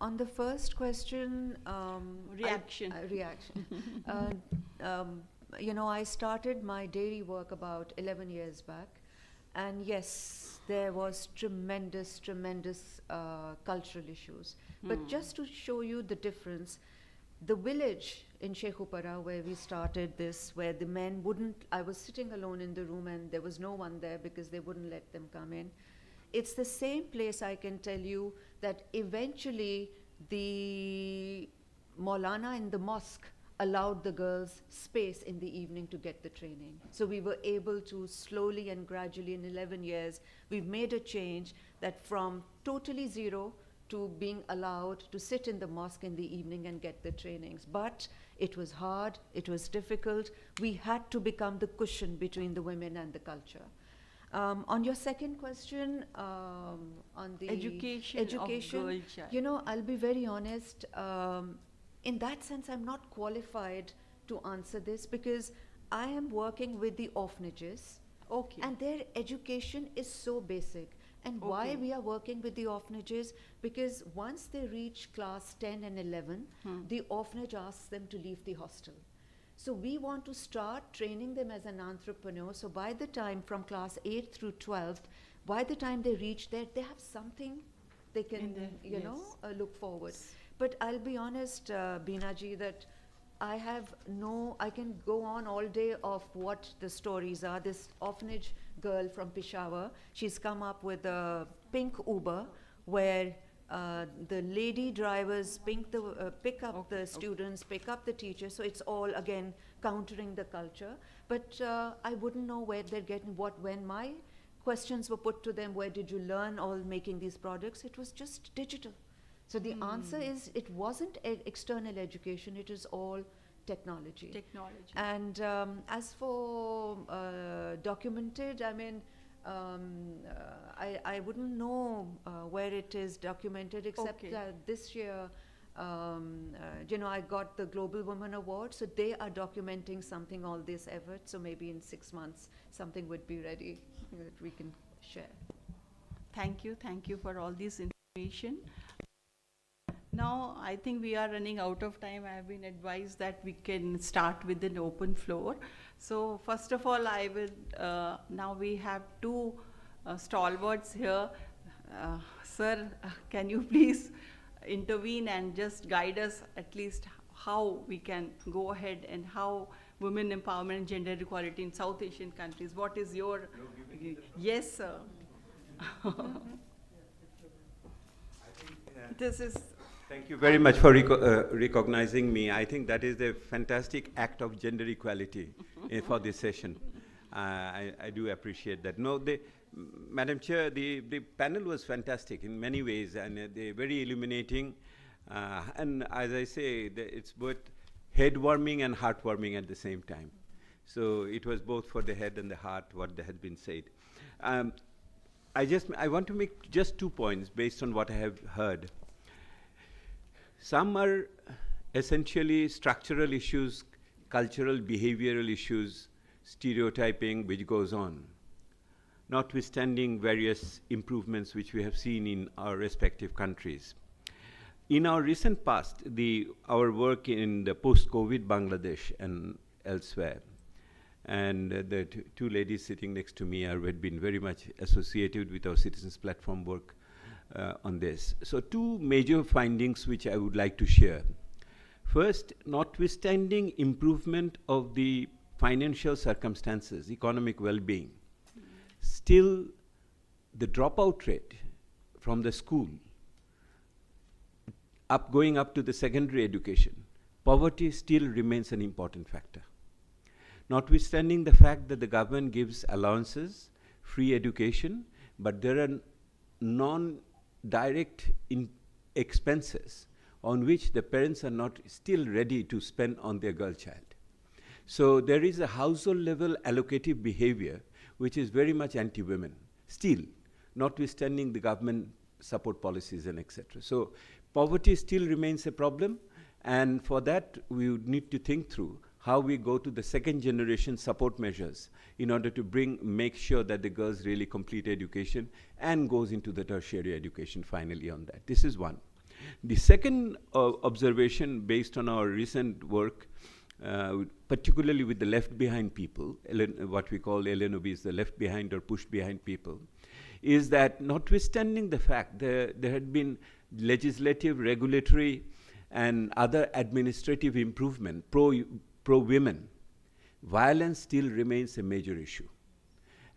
On the first question, reaction. I started my dairy work about 11 years back, and yes, there was tremendous cultural issues. But just to show you the difference, the village in Shekhupara where we started this, where the men wouldn't, I was sitting alone in the room and there was no one there because they wouldn't let them come in. It's the same place, I can tell you, that eventually the Maulana in the mosque allowed the girls space in the evening to get the training. So we were able to slowly and gradually in 11 years, we've made a change that from totally zero to being allowed to sit in the mosque in the evening and get the trainings. But it was hard, it was difficult. We had to become the cushion between the women and the culture. On your second question, on the Education of girl child. you know, I'll be very honest. In that sense, I'm not qualified to answer this because I am working with the orphanages, Okay. and their education is so basic. And why Okay. we are working with the orphanages? Because once they reach class 10 and 11, the orphanage asks them to leave the hostel. So we want to start training them as an entrepreneur. So by the time from class 8 through 12th, by the time they reach there, they have something they can, In there, you know, yes. look forward. But I'll be honest, Beena ji, that I can go on all day of what the stories are. This orphanage girl from Peshawar, she's come up with a pink Uber where the lady drivers pick up the students, pick up the teachers. So it's all again countering the culture. But I wouldn't know where they're getting when my questions were put to them, where did you learn all making these products? It was just digital. So the answer is, it wasn't external education, it is all technology. Technology. And as for documented, I mean, I wouldn't know where it is documented, except Okay. that this year, you know, I got the Global Women Award, so they are documenting something, all this effort. So maybe in 6 months, something would be ready that we can share. Thank you for all this information. Now, I think we are running out of time. I have been advised that we can start with an open floor. So, first of all, I will, now we have two stalwarts here. Sir, can you please intervene and just guide us at least how we can go ahead and how women empowerment and gender equality in South Asian countries? What is your... Yes, sir. This is... Thank you very much for recognizing me. I think that is a fantastic act of gender equality for this session. I do appreciate that. No, Madam Chair, the panel was fantastic in many ways, and they're very illuminating. And as I say, it's both head-warming and heart-warming at the same time. So it was both for the head and the heart what has been said. I want to make just 2 points based on what I have heard. Some are essentially structural issues, cultural, behavioral issues, stereotyping, which goes on, notwithstanding various improvements which we have seen in our respective countries. In our recent past, our work in the post-COVID Bangladesh and elsewhere, and the two ladies sitting next to me had been very much associated with our Citizens Platform work on this. So 2 major findings which I would like to share. First, notwithstanding improvement of the financial circumstances, economic well-being, still the dropout rate from the school going up to the secondary education, poverty still remains an important factor. Notwithstanding the fact that the government gives allowances, free education, but there are non-direct expenses on which the parents are not still ready to spend on their girl child. So there is a household level allocative behavior which is very much anti-women, still, notwithstanding the government support policies and etc. So poverty still remains a problem, and for that we would need to think through how we go to the second generation support measures in order to make sure that the girls really complete education and goes into the tertiary education finally on that. This is one. The second observation based on our recent work, particularly with the left behind people, what we call LNOBs, the left behind or pushed behind people, is that notwithstanding the fact there had been legislative, regulatory, and other administrative improvement pro-women, violence still remains a major issue.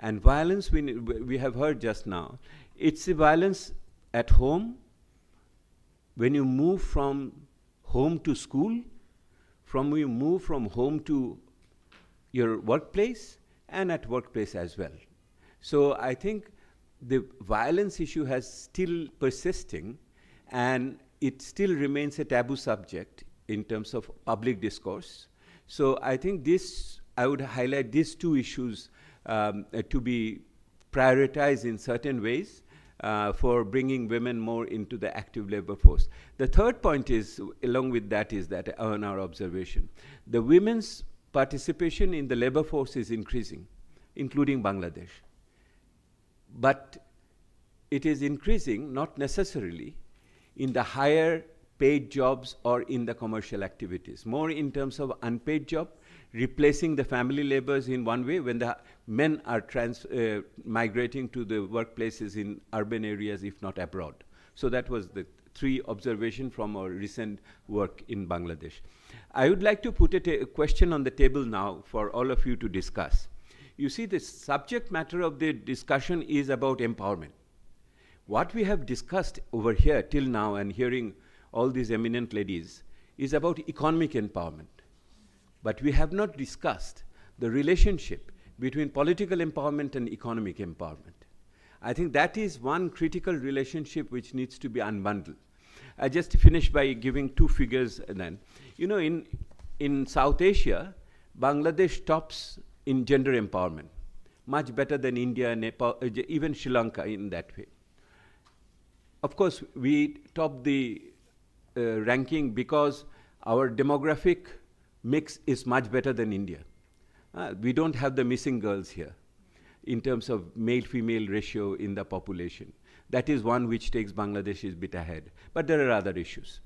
And violence, we have heard just now, it's a violence at home, when you move from home to school, you move from home to your workplace, and at workplace as well. So I think the violence issue has still persisting, and it still remains a taboo subject in terms of public discourse. So I think I would highlight these 2 issues to be prioritize in certain ways for bringing women more into the active labor force. The third point is, along with that, is that on our observation, the women's participation in the labor force is increasing, including Bangladesh. But it is increasing not necessarily in the higher paid jobs or in the commercial activities, more in terms of unpaid job, replacing the family labors in one way when the men are migrating to the workplaces in urban areas, if not abroad. So that was the three observations from our recent work in Bangladesh. I would like to put a question on the table now for all of you to discuss. You see, the subject matter of the discussion is about empowerment. What we have discussed over here till now and hearing all these eminent ladies is about economic empowerment. But we have not discussed the relationship between political empowerment and economic empowerment. I think that is one critical relationship which needs to be unbundled. I just finished by giving two figures then. You know, in South Asia, Bangladesh tops in gender empowerment, much better than India, Nepal, even Sri Lanka in that way. Of course, we top the ranking because our demographic mix is much better than India. We don't have the missing girls here in terms of male-female ratio in the population. That is one which takes Bangladesh a bit ahead. But there are other issues.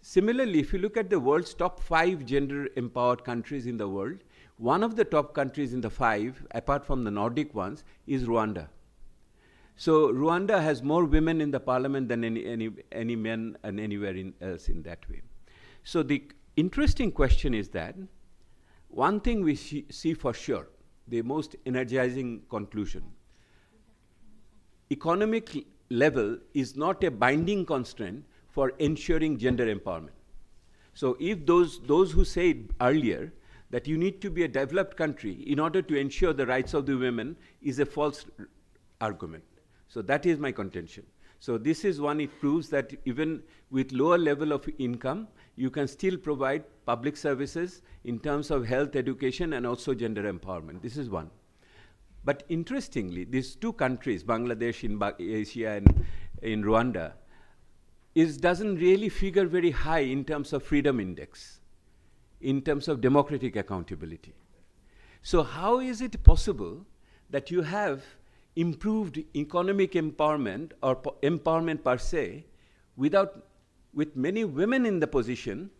Similarly, if you look at the world's top 5 gender-empowered countries in the world, one of the top countries in the 5, apart from the Nordic ones, is Rwanda. So Rwanda has more women in the parliament than any men and anywhere else in that way. So the interesting question is that one thing we see for sure, the most energizing conclusion, economic level is not a binding constraint for ensuring gender empowerment. So if those who said earlier that you need to be a developed country in order to ensure the rights of the women is a false argument. So that is my contention. So this is one, it proves that even with lower level of income, you can still provide public services in terms of health, education, and also gender empowerment. This is one. But interestingly, these two countries, Bangladesh in Asia and in Rwanda, doesn't really figure very high in terms of freedom index, in terms of democratic accountability. So how is it possible that you have improved economic empowerment or empowerment per se with many women in the position,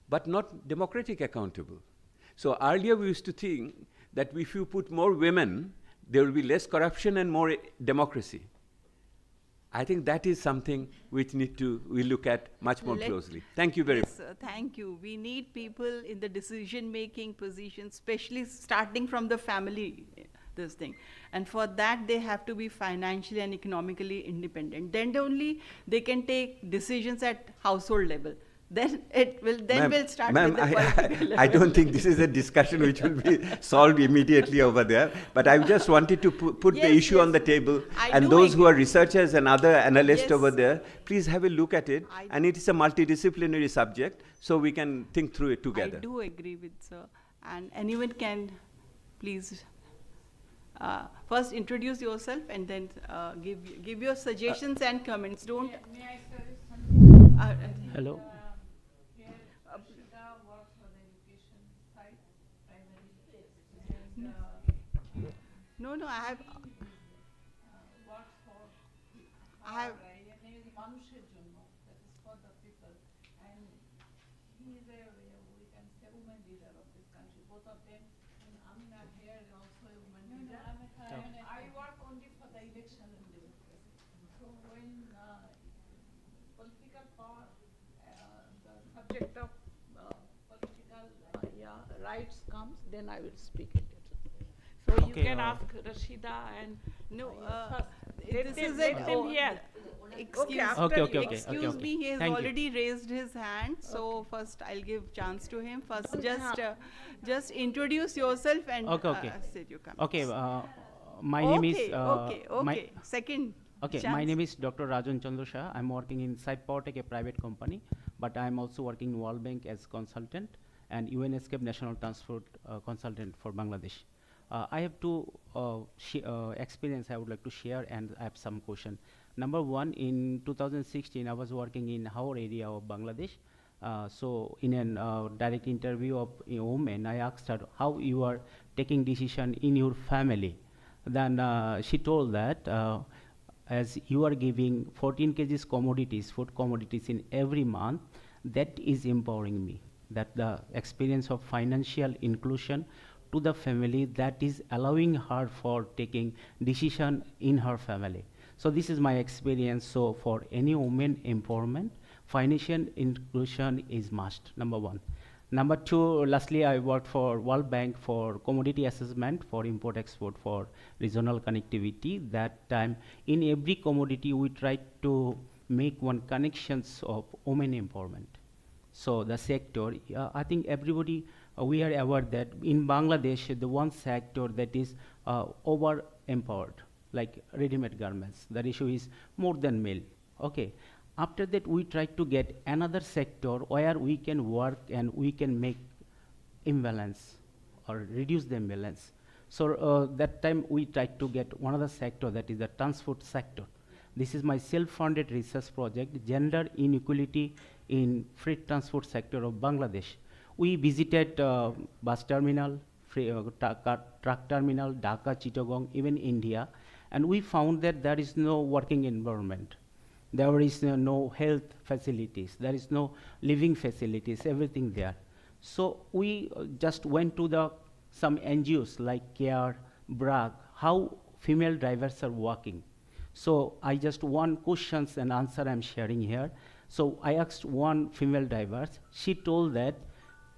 but not democratic accountable? So earlier we used to think that if you put more women, there will be less corruption and more democracy. I think that is something which we look at much more closely. Thank you very much. Yes, thank you. We need people in the decision-making position, especially starting from the family, this thing. And for that, they have to be financially and economically independent. Then only they can take decisions at household level. Then we'll start with the political level. I don't think this is a discussion which will be solved immediately over there. But I just wanted to put the issue on the table. And those who are researchers and other analysts over there, please have a look at it. And it is a multidisciplinary subject, so we can think through it together. I do agree with sir. And anyone can please first introduce yourself and then give your suggestions and comments. Don't. May I suggest something? Hello. No, I have. মানুষের জন্য, that is for the people, and he is we can say woman leader of this country, both of them, and Amina here is also a woman leader. I work only for the election and democracy. So when political power, the subject of political rights comes, then I will speak it. So you can ask Rashida and let him hear. Excuse me, he has already raised his hand. So first I'll give chance to him. First, just introduce yourself and say your comments. Okay, my name is. Second. Okay, my name is Dr. Rajan Chandra Shah. I'm working in SAES, a private company, but I'm also working in World Bank as consultant and ESCAP National Transport consultant for Bangladesh. I have two experience I would like to share, and I have some question. Number one, in 2016, I was working in Howrah area of Bangladesh. So in a direct interview of a woman, I asked her how you are taking decision in your family. Then she told that as you are giving 14 kgs commodities, food commodities in every month, that is empowering me. That the experience of financial inclusion to the family, that is allowing her for taking decision in her family. So this is my experience. So for any woman empowerment, financial inclusion is must, number one. Number two, lastly, I worked for World Bank for commodity assessment for import-export for regional connectivity. That time, in every commodity, we tried to make one connections of women empowerment. So the sector, I think everybody, we are aware that in Bangladesh, the one sector that is over-empowered, like ready-made garments, the ratio is more than male, okay. After that, we try to get another sector where we can work and we can make imbalance or reduce the imbalance. So that time we tried to get one other sector, that is the transport sector. This is my self-funded research project, Gender Inequality in Freight Transport Sector of Bangladesh. We visited bus terminal, truck terminal, Dhaka, Chittagong, even India, and we found that there is no working environment. There is no health facilities, there is no living facilities, everything there. So we just went to some NGOs like CARE, BRAG, how female drivers are working. So I just one questions and answer I'm sharing here. So I asked one female driver, she told that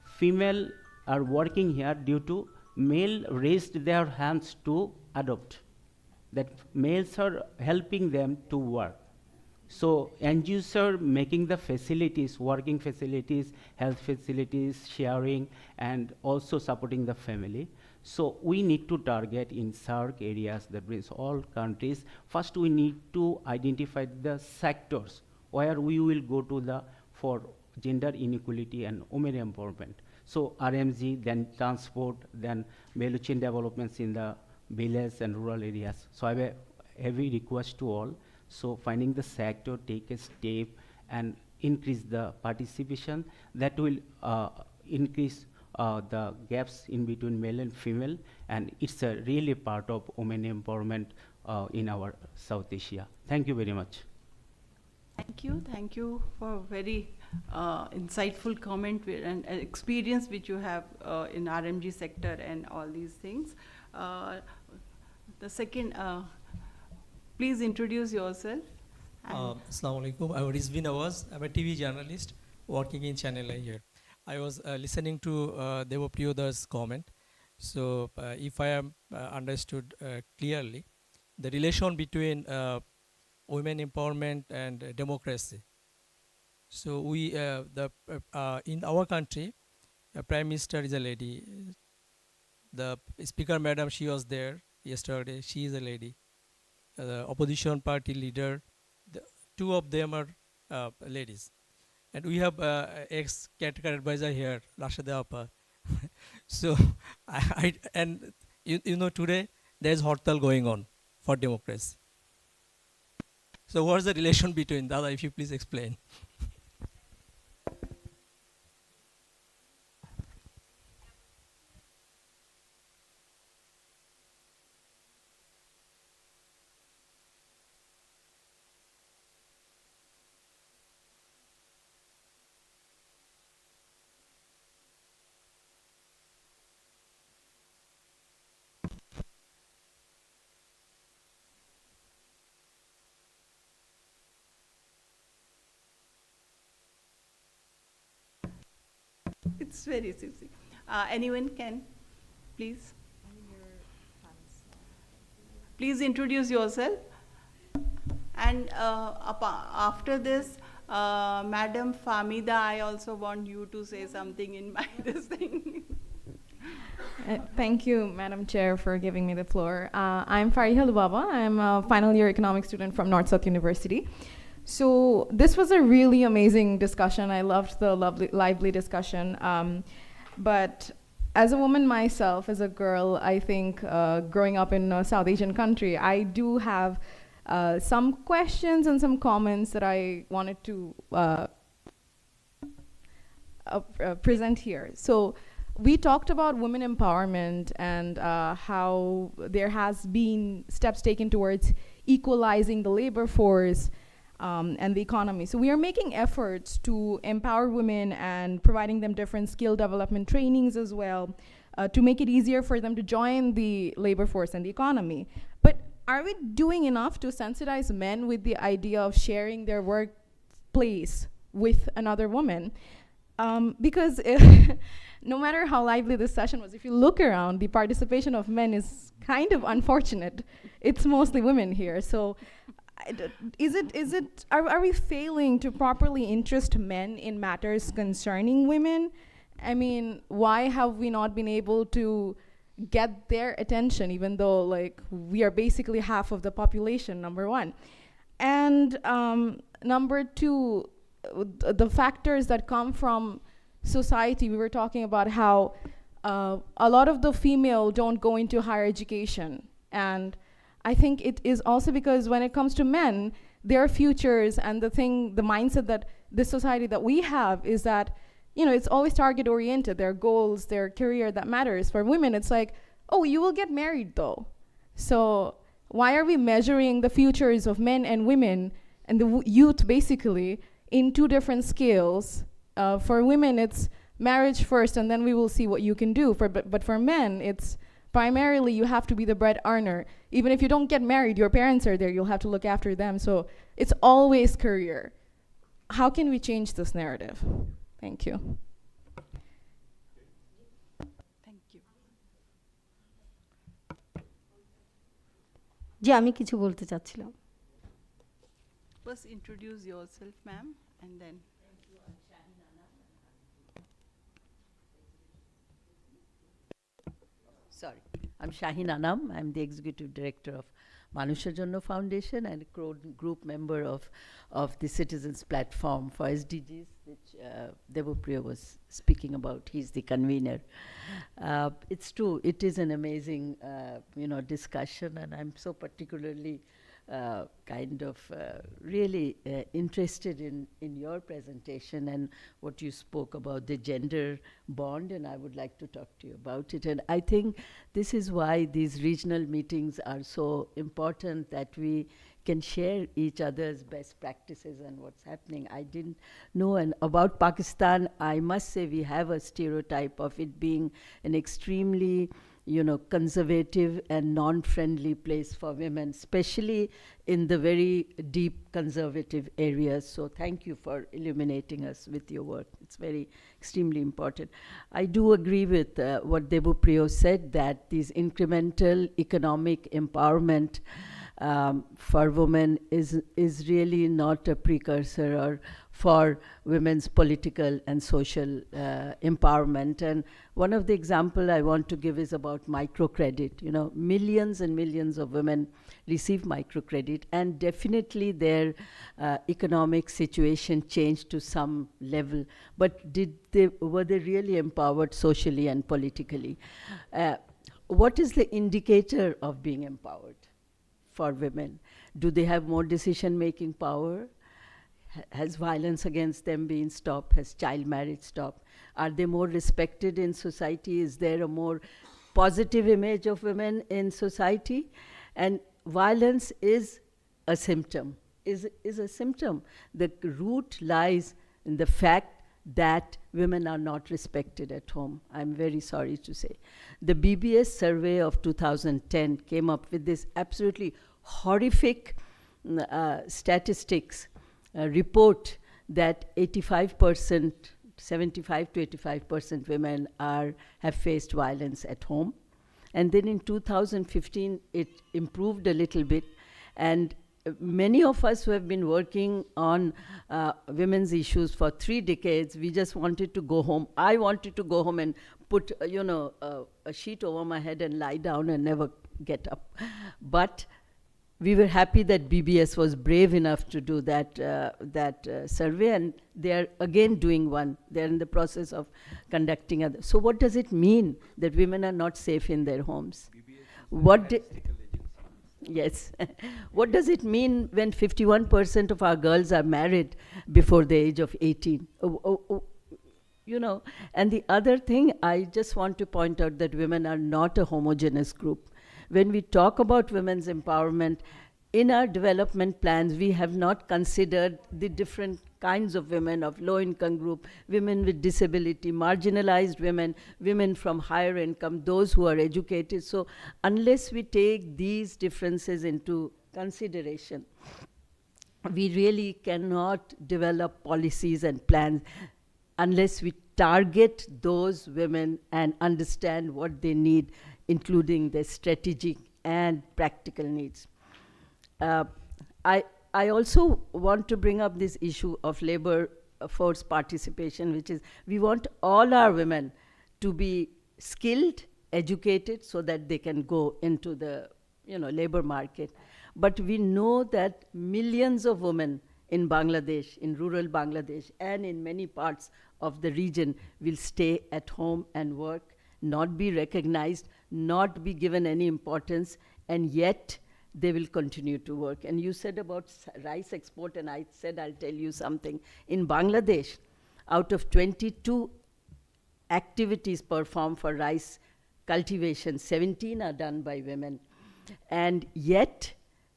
female are working here due to male raised their hands to adopt, that males are helping them to work. So NGOs are making the facilities, working facilities, health facilities, sharing, and also supporting the family. So we need to target in SAARC areas, that means all countries. First we need to identify the sectors where we will go to for gender inequality and women empowerment. So RMG, then transport, then value chain developments in the village and rural areas. So I have a heavy request to all. So finding the sector, take a step and increase the participation. That will increase the gaps in between male and female, and it's a really part of women empowerment in our South Asia. Thank you very much. Thank you for a very insightful comment and experience which you have in RMG sector and all these things. The second, please introduce yourself. Assalamu alaikum. I'm Rizvin. I'm a TV journalist working in Channel I here. I was listening to Devopriyoda's comment. So if I am understood clearly, the relation between women empowerment and democracy. So we, in our country, Prime Minister is a lady. The Speaker Madam, she was there yesterday. She is a lady. The opposition party leader, two of them are ladies. And we have ex-caretaker advisor here, Rashida Appa. So, and you know, today there is Hartal going on for democracy. So what is the relation between that? If you please explain. It's very easy. Anyone can, please? Please introduce yourself. And after this, Madam Famida, I also want you to say something in my this thing. Thank you, Madam Chair, for giving me the floor. I'm Fariha Lubaba. I'm a final year economics student from North South University. So this was a really amazing discussion. I loved the lively discussion. But as a woman myself, as a girl, I think growing up in a South Asian country, I do have some questions and some comments that I wanted to present here. So we talked about women empowerment and how there has been steps taken towards equalizing the labor force and the economy. So we are making efforts to empower women and providing them different skill development trainings as well to make it easier for them to join the labor force and the economy. But are we doing enough to sensitize men with the idea of sharing their workplace with another woman? Because no matter how lively this session was, if you look around, the participation of men is kind of unfortunate. It's mostly women here. So are we failing to properly interest men in matters concerning women? I mean, why have we not been able to get their attention, even though like we are basically half of the population, number one. And number two, the factors that come from society. We were talking about how a lot of the female don't go into higher education. And I think it is also because when it comes to men, their futures and the mindset that this society that we have is that, you know, it's always target oriented, their goals, their career that matters. For women, it's like, oh, you will get married though. So why are we measuring the futures of men and women and the youth basically in two different scales? For women, it's marriage first and then we will see what you can do. But for men, it's primarily you have to be the bread earner. Even if you don't get married, your parents are there, you'll have to look after them. So it's always career. How can we change this narrative? Thank you. Thank you. জি আমি কিছু বলতে চাচ্ছিলাম First introduce yourself, ma'am, and then. Sorry, I'm Shahin Anam. I'm the Executive Director of Manusher Jonno Foundation and a group member of the Citizens Platform for SDGs, which Devopriya was speaking about. He's the convener. It's true, it is an amazing discussion, and I'm so particularly really interested in your presentation and what you spoke about the gender bond, and I would like to talk to you about it. And I think this is why these regional meetings are so important, that we can share each other's best practices and what's happening. I didn't know, and about Pakistan, I must say we have a stereotype of it being an extremely conservative and non-friendly place for women, especially in the very deep conservative areas. So thank you for illuminating us with your work. It's very extremely important. I do agree with what Devopriya said, that these incremental economic empowerment for women is really not a precursor or for women's political and social empowerment. And one of the example I want to give is about microcredit. Millions and millions of women receive microcredit, and definitely their economic situation changed to some level. But were they really empowered socially and politically? What is the indicator of being empowered for women? Do they have more decision-making power? Has violence against them been stopped? Has child marriage stopped? Are they more respected in society? Is there a more positive image of women in society? And violence is a symptom, is a symptom. The root lies in the fact that women are not respected at home. I'm very sorry to say. The BBS survey of 2010 came up with this absolutely horrific statistics report that 85%, 75 to 85% women have faced violence at home. And then in 2015, it improved a little bit. And many of us who have been working on women's issues for 3 decades, we just wanted to go home. I wanted to go home and put, a sheet over my head and lie down and never get up. But we were happy that BBS was brave enough to do that, survey, and they are again doing one. They're in the process of conducting other. So what does it mean that women are not safe in their homes? Yes. What does it mean when 51% of our girls are married before the age of 18? You know, and the other thing, I just want to point out that women are not a homogeneous group. When we talk about women's empowerment, in our development plans, we have not considered the different kinds of women, of low-income group, women with disability, marginalized women, women from higher income, those who are educated. So unless we take these differences into consideration, we really cannot develop policies and plans unless we target those women and understand what they need, including their strategic and practical needs. I also want to bring up this issue of labor force participation, which is we want all our women to be skilled, educated, so that they can go into the labor market. But we know that millions of women in Bangladesh, in rural Bangladesh, and in many parts of the region will stay at home and work, not be recognized, not be given any importance, and yet they will continue to work. And you said about rice export, and I said I'll tell you something. In Bangladesh, out of 22 activities performed for rice cultivation, 17 are done by women. And yet,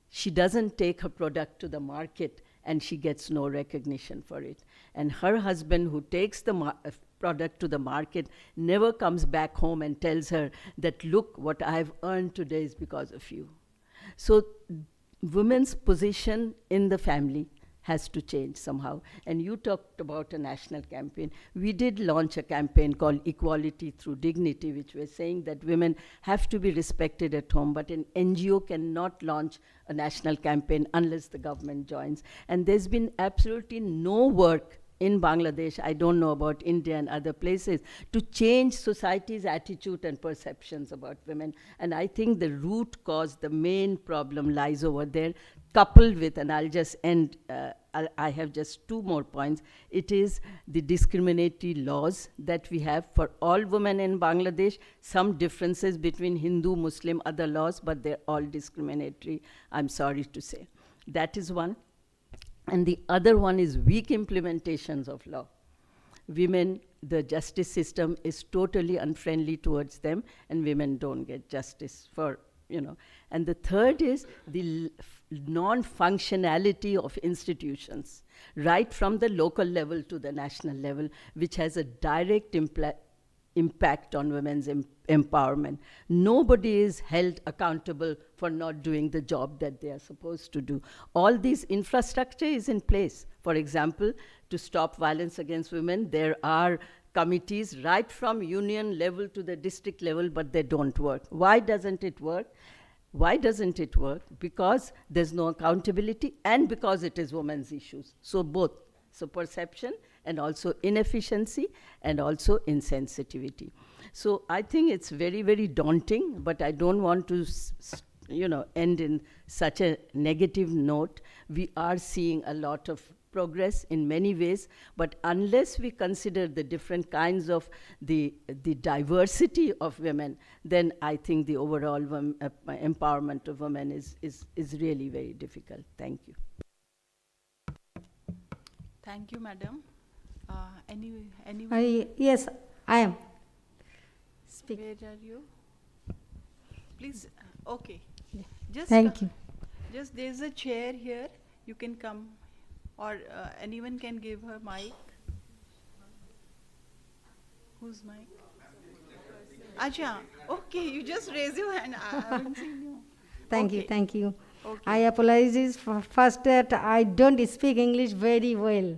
she doesn't take her product to the market, and she gets no recognition for it. And her husband, who takes the product to the market, never comes back home and tells her that, look, what I've earned today is because of you. So women's position in the family has to change somehow. And you talked about a national campaign. We did launch a campaign called Equality Through Dignity, which was saying that women have to be respected at home, but an NGO cannot launch a national campaign unless the government joins. And there's been absolutely no work in Bangladesh, I don't know about India and other places, to change society's attitude and perceptions about women. And I think the root cause, the main problem lies over there, coupled with, and I'll just end, I have just 2 more points. It is the discriminatory laws that we have for all women in Bangladesh, some differences between Hindu, Muslim, other laws, but they're all discriminatory, I'm sorry to say. That is one. And the other one is weak implementations of law. Women, the justice system is totally unfriendly towards them, and women don't get justice for, And the third is the non-functionality of institutions, right from the local level to the national level, which has a direct impact on women's empowerment. Nobody is held accountable for not doing the job that they are supposed to do. All these infrastructure is in place. For example, to stop violence against women, there are committees right from union level to the district level, but they don't work. Why doesn't it work? Why doesn't it work? Because there's no accountability and because it is women's issues. So both. So perception and also inefficiency and also insensitivity. So I think it's very, very daunting, but I don't want to end in such a negative note. We are seeing a lot of progress in many ways, but unless we consider the different kinds of the diversity of women, then I think the overall empowerment of women is really very difficult. Thank you. Thank you, madam. Anyone? Yes, I am. Speak. Where are you? Please, okay. Just Thank you. Just there's a chair here. You can come, or anyone can give her mic. Whose mic? Acha. Okay, you just raise your hand. I haven't seen you. Thank okay. you, thank you. Okay. I apologize for first that I don't speak English very well.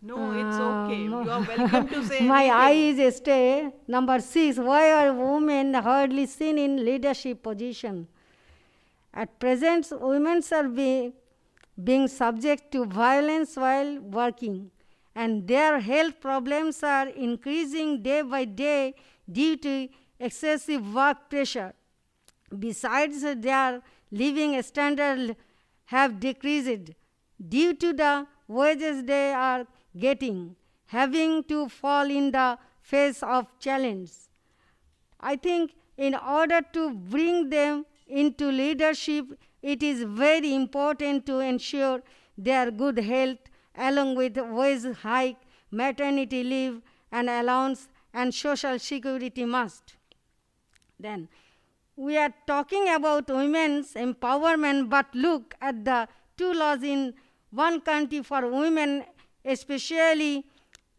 No, it's okay. You are welcome to say My anything. eye is stay. Number 6, why are women hardly seen in leadership position? At present, women are being subject to violence while working, and their health problems are increasing day by day due to excessive work pressure. Besides, their living standards have decreased due to the wages they are getting, having to fall in the face of challenge. I think in order to bring them into leadership, it is very important to ensure their good health along with wage hike, maternity leave and allowance and social security must. Then we are talking about women's empowerment, but look at the two laws in one country for women, especially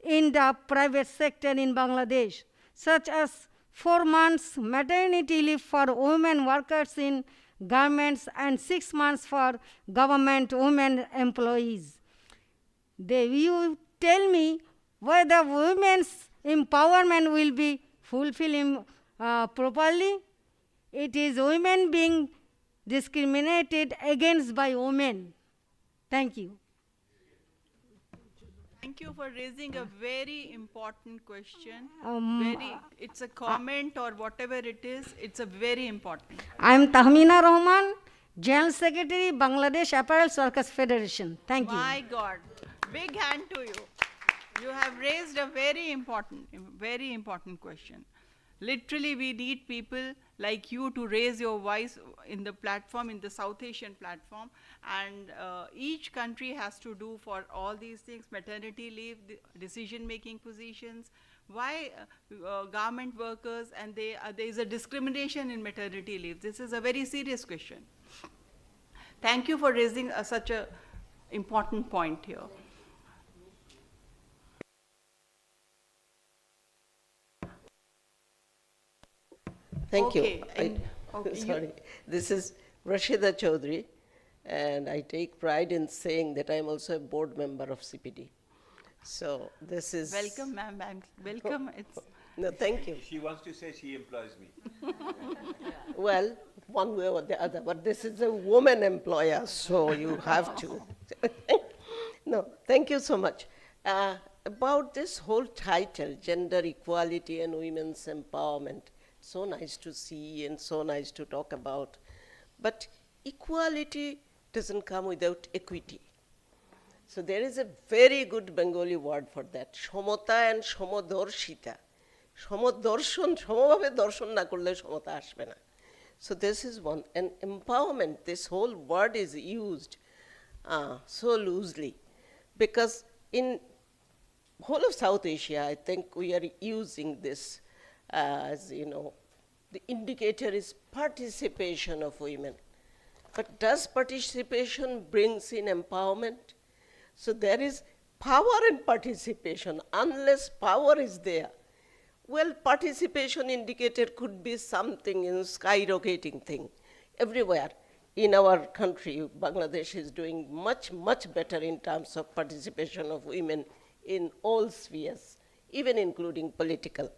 in the private sector in Bangladesh, such as 4 months maternity leave for women workers in garments and 6 months for government women employees. You tell me whether women's empowerment will be fulfilled properly. It is women being discriminated against by women. Thank you. Thank you for raising a very important question. Um, It's a comment or whatever it is, it's a very important. I am Tahmina Rahman, General Secretary, Bangladesh Apparel Workers Federation. Thank you. My God, big hand to you. You have raised a very important question. Literally, we need people like you to raise your voice in the platform, in the South Asian platform, and each country has to do for all these things, maternity leave, decision-making positions, why garment workers, and there is a discrimination in maternity leave. This is a very serious question. Thank you for raising such an important point here. Thank Okay, you. Sorry. This is Rashida Chaudhary, and I take pride in saying that I'm also a board member of CPD. So this is... Welcome, ma'am. Welcome. No, thank you. She wants to say she employs me. Well, one way or the other, but this is a woman employer, so you have to. No, thank you so much. About this whole title, Gender Equality and Women's Empowerment, so nice to see and so nice to talk about. But equality doesn't come without equity. So there is a very good Bengali word for that, Shomota and Shomodarshita. Shomodarshan, Shomobhabe darshan na korle shomota ashbe na. So this is one. And empowerment, this whole word is used so loosely, because in whole of South Asia, I think we are using this as, you know, the indicator is participation of women. But does participation brings in empowerment? So there is power in participation. Unless power is there, well, participation indicator could be something in skyrocketing thing. Everywhere in our country, Bangladesh is doing much, much better in terms of participation of women in all spheres, even including political.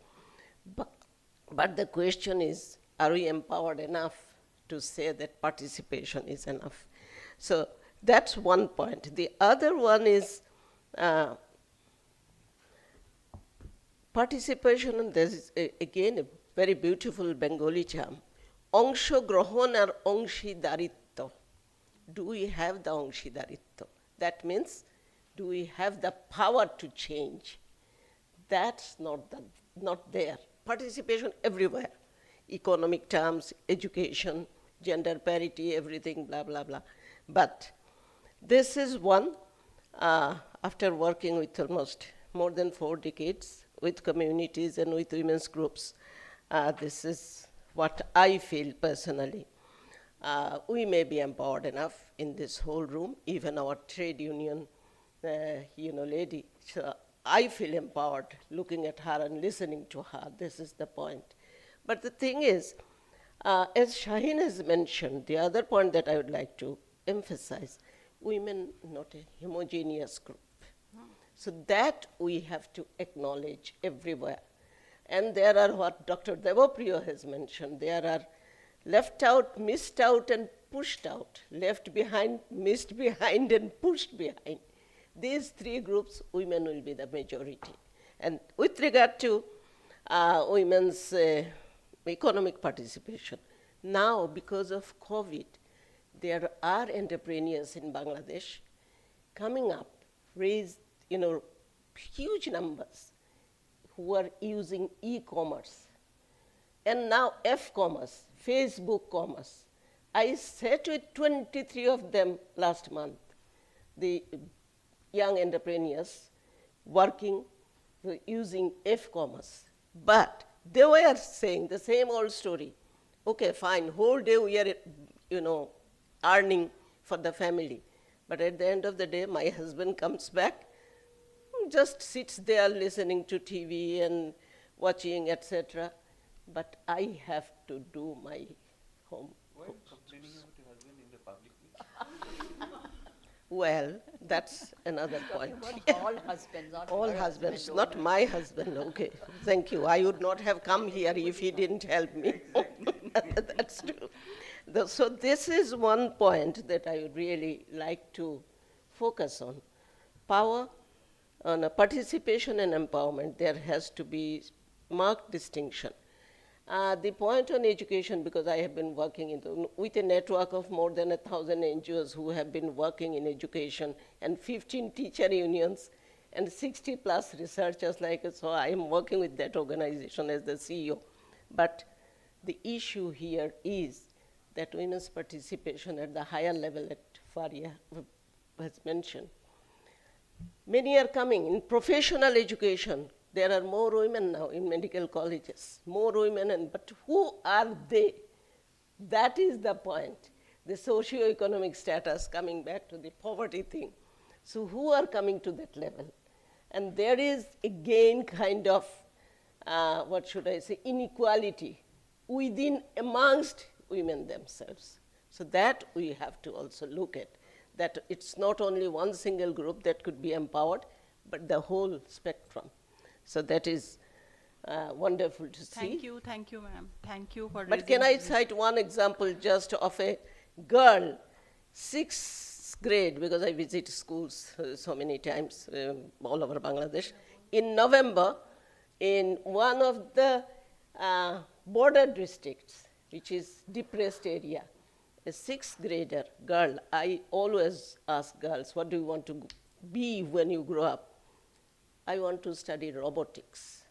But the question is, are we empowered enough to say that participation is enough? So that's one point. The other one is participation, and there is again a very beautiful Bengali term, Angsho Grohon or Angshidaritto. Do we have the Angshidaritto? That means, do we have the power to change? That's not there. Participation everywhere. Economic terms, education, gender parity, everything, blah, blah, blah. But this is one, after working with almost more than 4 decades with communities and with women's groups, this is what I feel personally. We may be empowered enough in this whole room, even our trade union, lady. So I feel empowered looking at her and listening to her. This is the point. But the thing is, as Shaheen has mentioned, the other point that I would like to emphasize, women not a homogeneous group. So that we have to acknowledge everywhere. And there are what Dr. Devopriya has mentioned, there are left out, missed out, and pushed out. Left behind, missed behind, and pushed behind. These 3 groups, women will be the majority. And with regard to women's economic participation, now because of COVID, there are entrepreneurs in Bangladesh coming up, raised, huge numbers who are using e-commerce. And now F-commerce, Facebook commerce. I sat with 23 of them last month, the young entrepreneurs working, using F-commerce. But they were saying the same old story. Okay, fine, whole day we are, earning for the family. But at the end of the day, my husband comes back, just sits there listening to TV and watching, etc. But I have to do my home. Why are you complaining about your husband in the public? Well, that's another point. All husbands, not All her husbands, husband not only. my husband. Okay, thank you. I would not have come here if he didn't help me. That's true. So this is one point that I would really like to focus on. Power, on participation and empowerment, there has to be marked distinction. The point on education, because I have been working with a network of more than 1,000 NGOs who have been working in education, and 15 teacher unions, and 60 plus researchers like us, so I am working with that organization as the CEO. But the issue here is that women's participation at the higher level that Faria has mentioned. Many are coming in professional education. There are more women now in medical colleges, more women, but who are they? That is the point. The socio-economic status, coming back to the poverty thing. So who are coming to that level? And there is again kind of, inequality within, amongst women themselves. So that we have to also look at, that it's not only one single group that could be empowered, but the whole spectrum. So that is wonderful to see. Thank you, ma'am. Thank you for But can I cite one example just of a girl, 6th grade, because I visit schools so many times all over Bangladesh. In November, in one of the border districts, which is depressed area, a 6th grader girl, I always ask girls, what do you want to be when you grow up? I want to study robotics.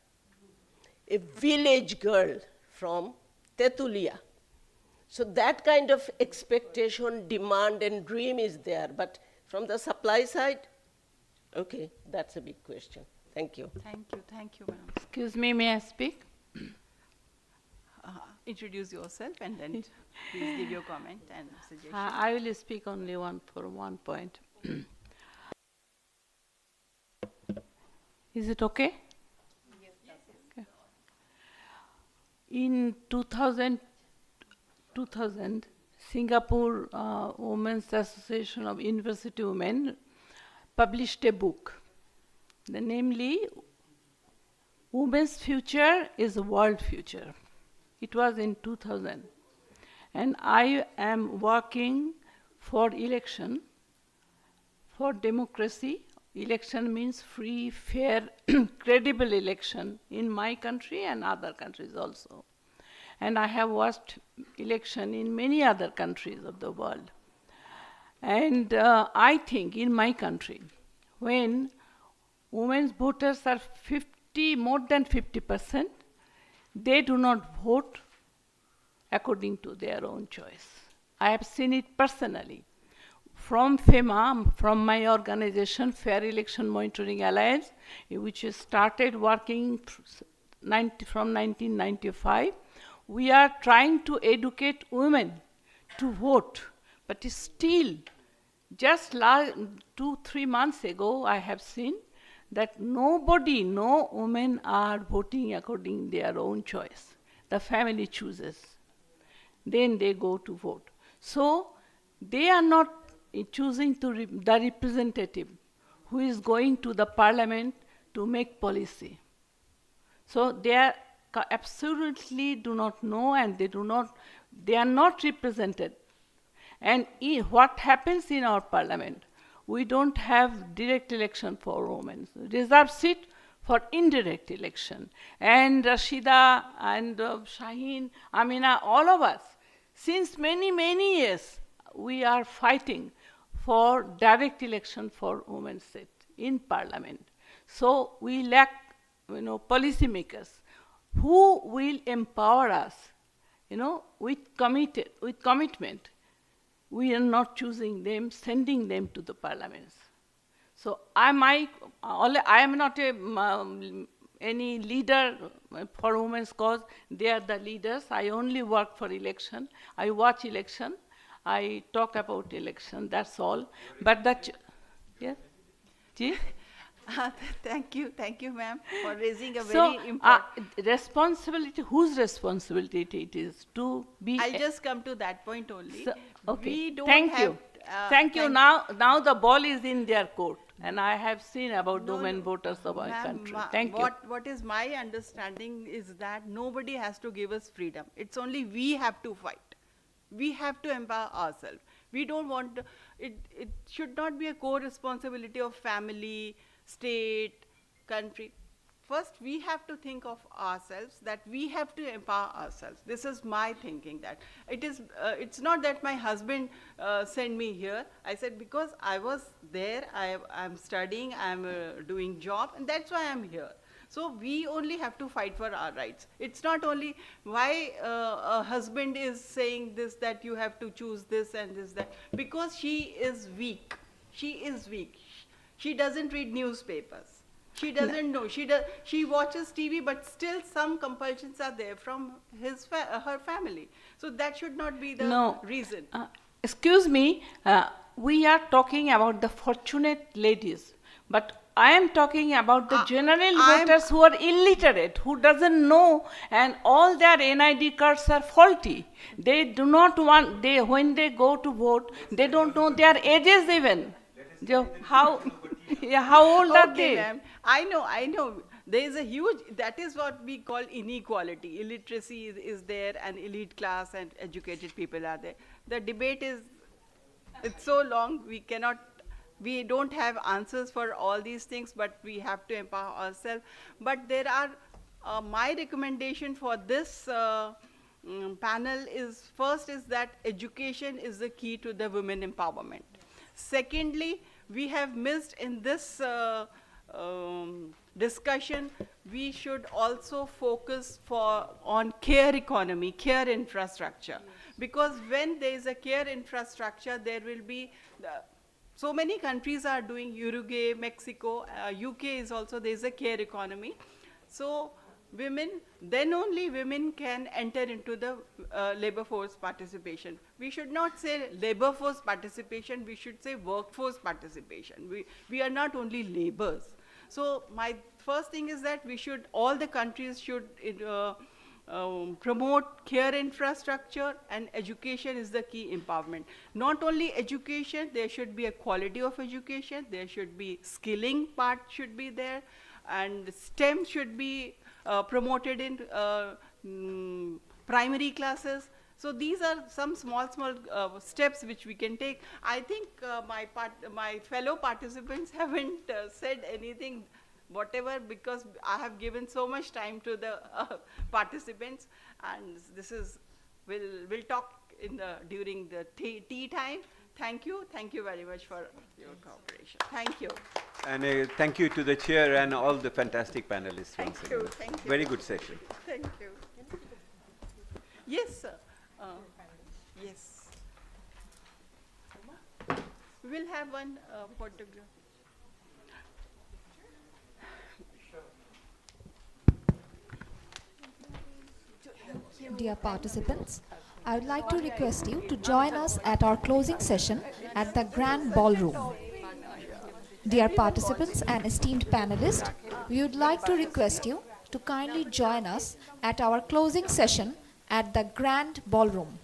A village girl from Tetulia. So that kind of expectation, demand, and dream is there. But from the supply side, okay, that's a big question. Thank you. Thank you, ma'am. Excuse me, may I speak? Introduce yourself and then please give your comment and suggestion. I will speak only for one point. Is it okay? Yes. Okay. In 2000, Singapore Women's Association of University Women published a book, namely, Women's Future is a World Future. It was in 2000. And I am working for election, for democracy. Election means free, fair, credible election in my country and other countries also. And I have watched election in many other countries of the world. And I think in my country, when women's voters are more than 50%, they do not vote according to their own choice. I have seen it personally. From FEMA, from my organization, Fair Election Monitoring Alliance, which started working from 1995, we are trying to educate women to vote. But still, just 2-3 months ago, I have seen that no women are voting according to their own choice. The family chooses. Then they go to vote. So they are not choosing the representative who is going to the parliament to make policy. So they are absolutely do not know, and they are not represented. And what happens in our parliament? We don't have direct election for women. Reserved seat for indirect election. And Rashida and Shaheen, Amina, all of us, since many, many years, we are fighting for direct election for women's seat in parliament. So we lack, policy makers who will empower us, with commitment. We are not choosing them, sending them to the parliaments. So I am not any leader for women's cause. They are the leaders. I only work for election. I watch election. I talk about election. That's all. But that, yeah. Thank you, ma'am, for raising a So, very important. responsibility. Whose responsibility it is to be? I'll just come to that point only. So, okay. We don't Thank have, you. Thank you. Now the ball is in their court, and I have seen about women voters of our country. Thank you. What is my understanding is that nobody has to give us freedom. It's only we have to fight. We have to empower ourselves. We don't want to, it should not be a co-responsibility of family, state, country. First, we have to think of ourselves, that we have to empower ourselves. This is my thinking, that it is, it's not that my husband sent me here. I said, because I was there, I'm studying, I'm doing job, and that's why I'm here. So we only have to fight for our rights. It's not only why a husband is saying this, that you have to choose this and this, that, because she is weak. She is weak. She doesn't read newspapers. She doesn't know. She watches TV, but still some compulsions are there from her family. So that should not be the reason. Excuse me, we are talking about the fortunate ladies, but I am talking about the general voters who are illiterate, who doesn't know, and all their NID cards are faulty. They do not want, when they go to vote, they don't know their ages even. How old are they? Ma'am. I know. There is a huge, that is what we call inequality. Illiteracy is there, and elite class and educated people are there. The debate is, it's so long, we don't have answers for all these things, but we have to empower ourselves. But there are, my recommendation for this panel is, first is that education is the key to the women empowerment. Secondly, we have missed in this discussion, we should also focus on care economy, care infrastructure. Because when there is a care infrastructure, there will be, so many countries are doing, Uruguay, Mexico, UK is also, there is a care economy. So then only women can enter into the labor force participation. We should not say labor force participation, we should say workforce participation. We are not only laborers. So my first thing is that all the countries should promote care infrastructure, and education is the key empowerment. Not only education, there should be a quality of education, there should be skilling part should be there, and STEM should be promoted in primary classes. So these are some small steps which we can take. I think my fellow participants haven't said anything, whatever, because I have given so much time to the participants, and this is, we'll talk during the tea time. Thank you very much for your cooperation. Thank you. And thank you to the chair and all the fantastic panelists. Thank you. Very good session. Thank you. Yes, sir. Yes. We will have one photograph. Dear participants, I would like to request you to join us at our closing session at the Grand Ballroom. Dear participants and esteemed panelists, we would like to request you to kindly join us at our closing session at the Grand Ballroom.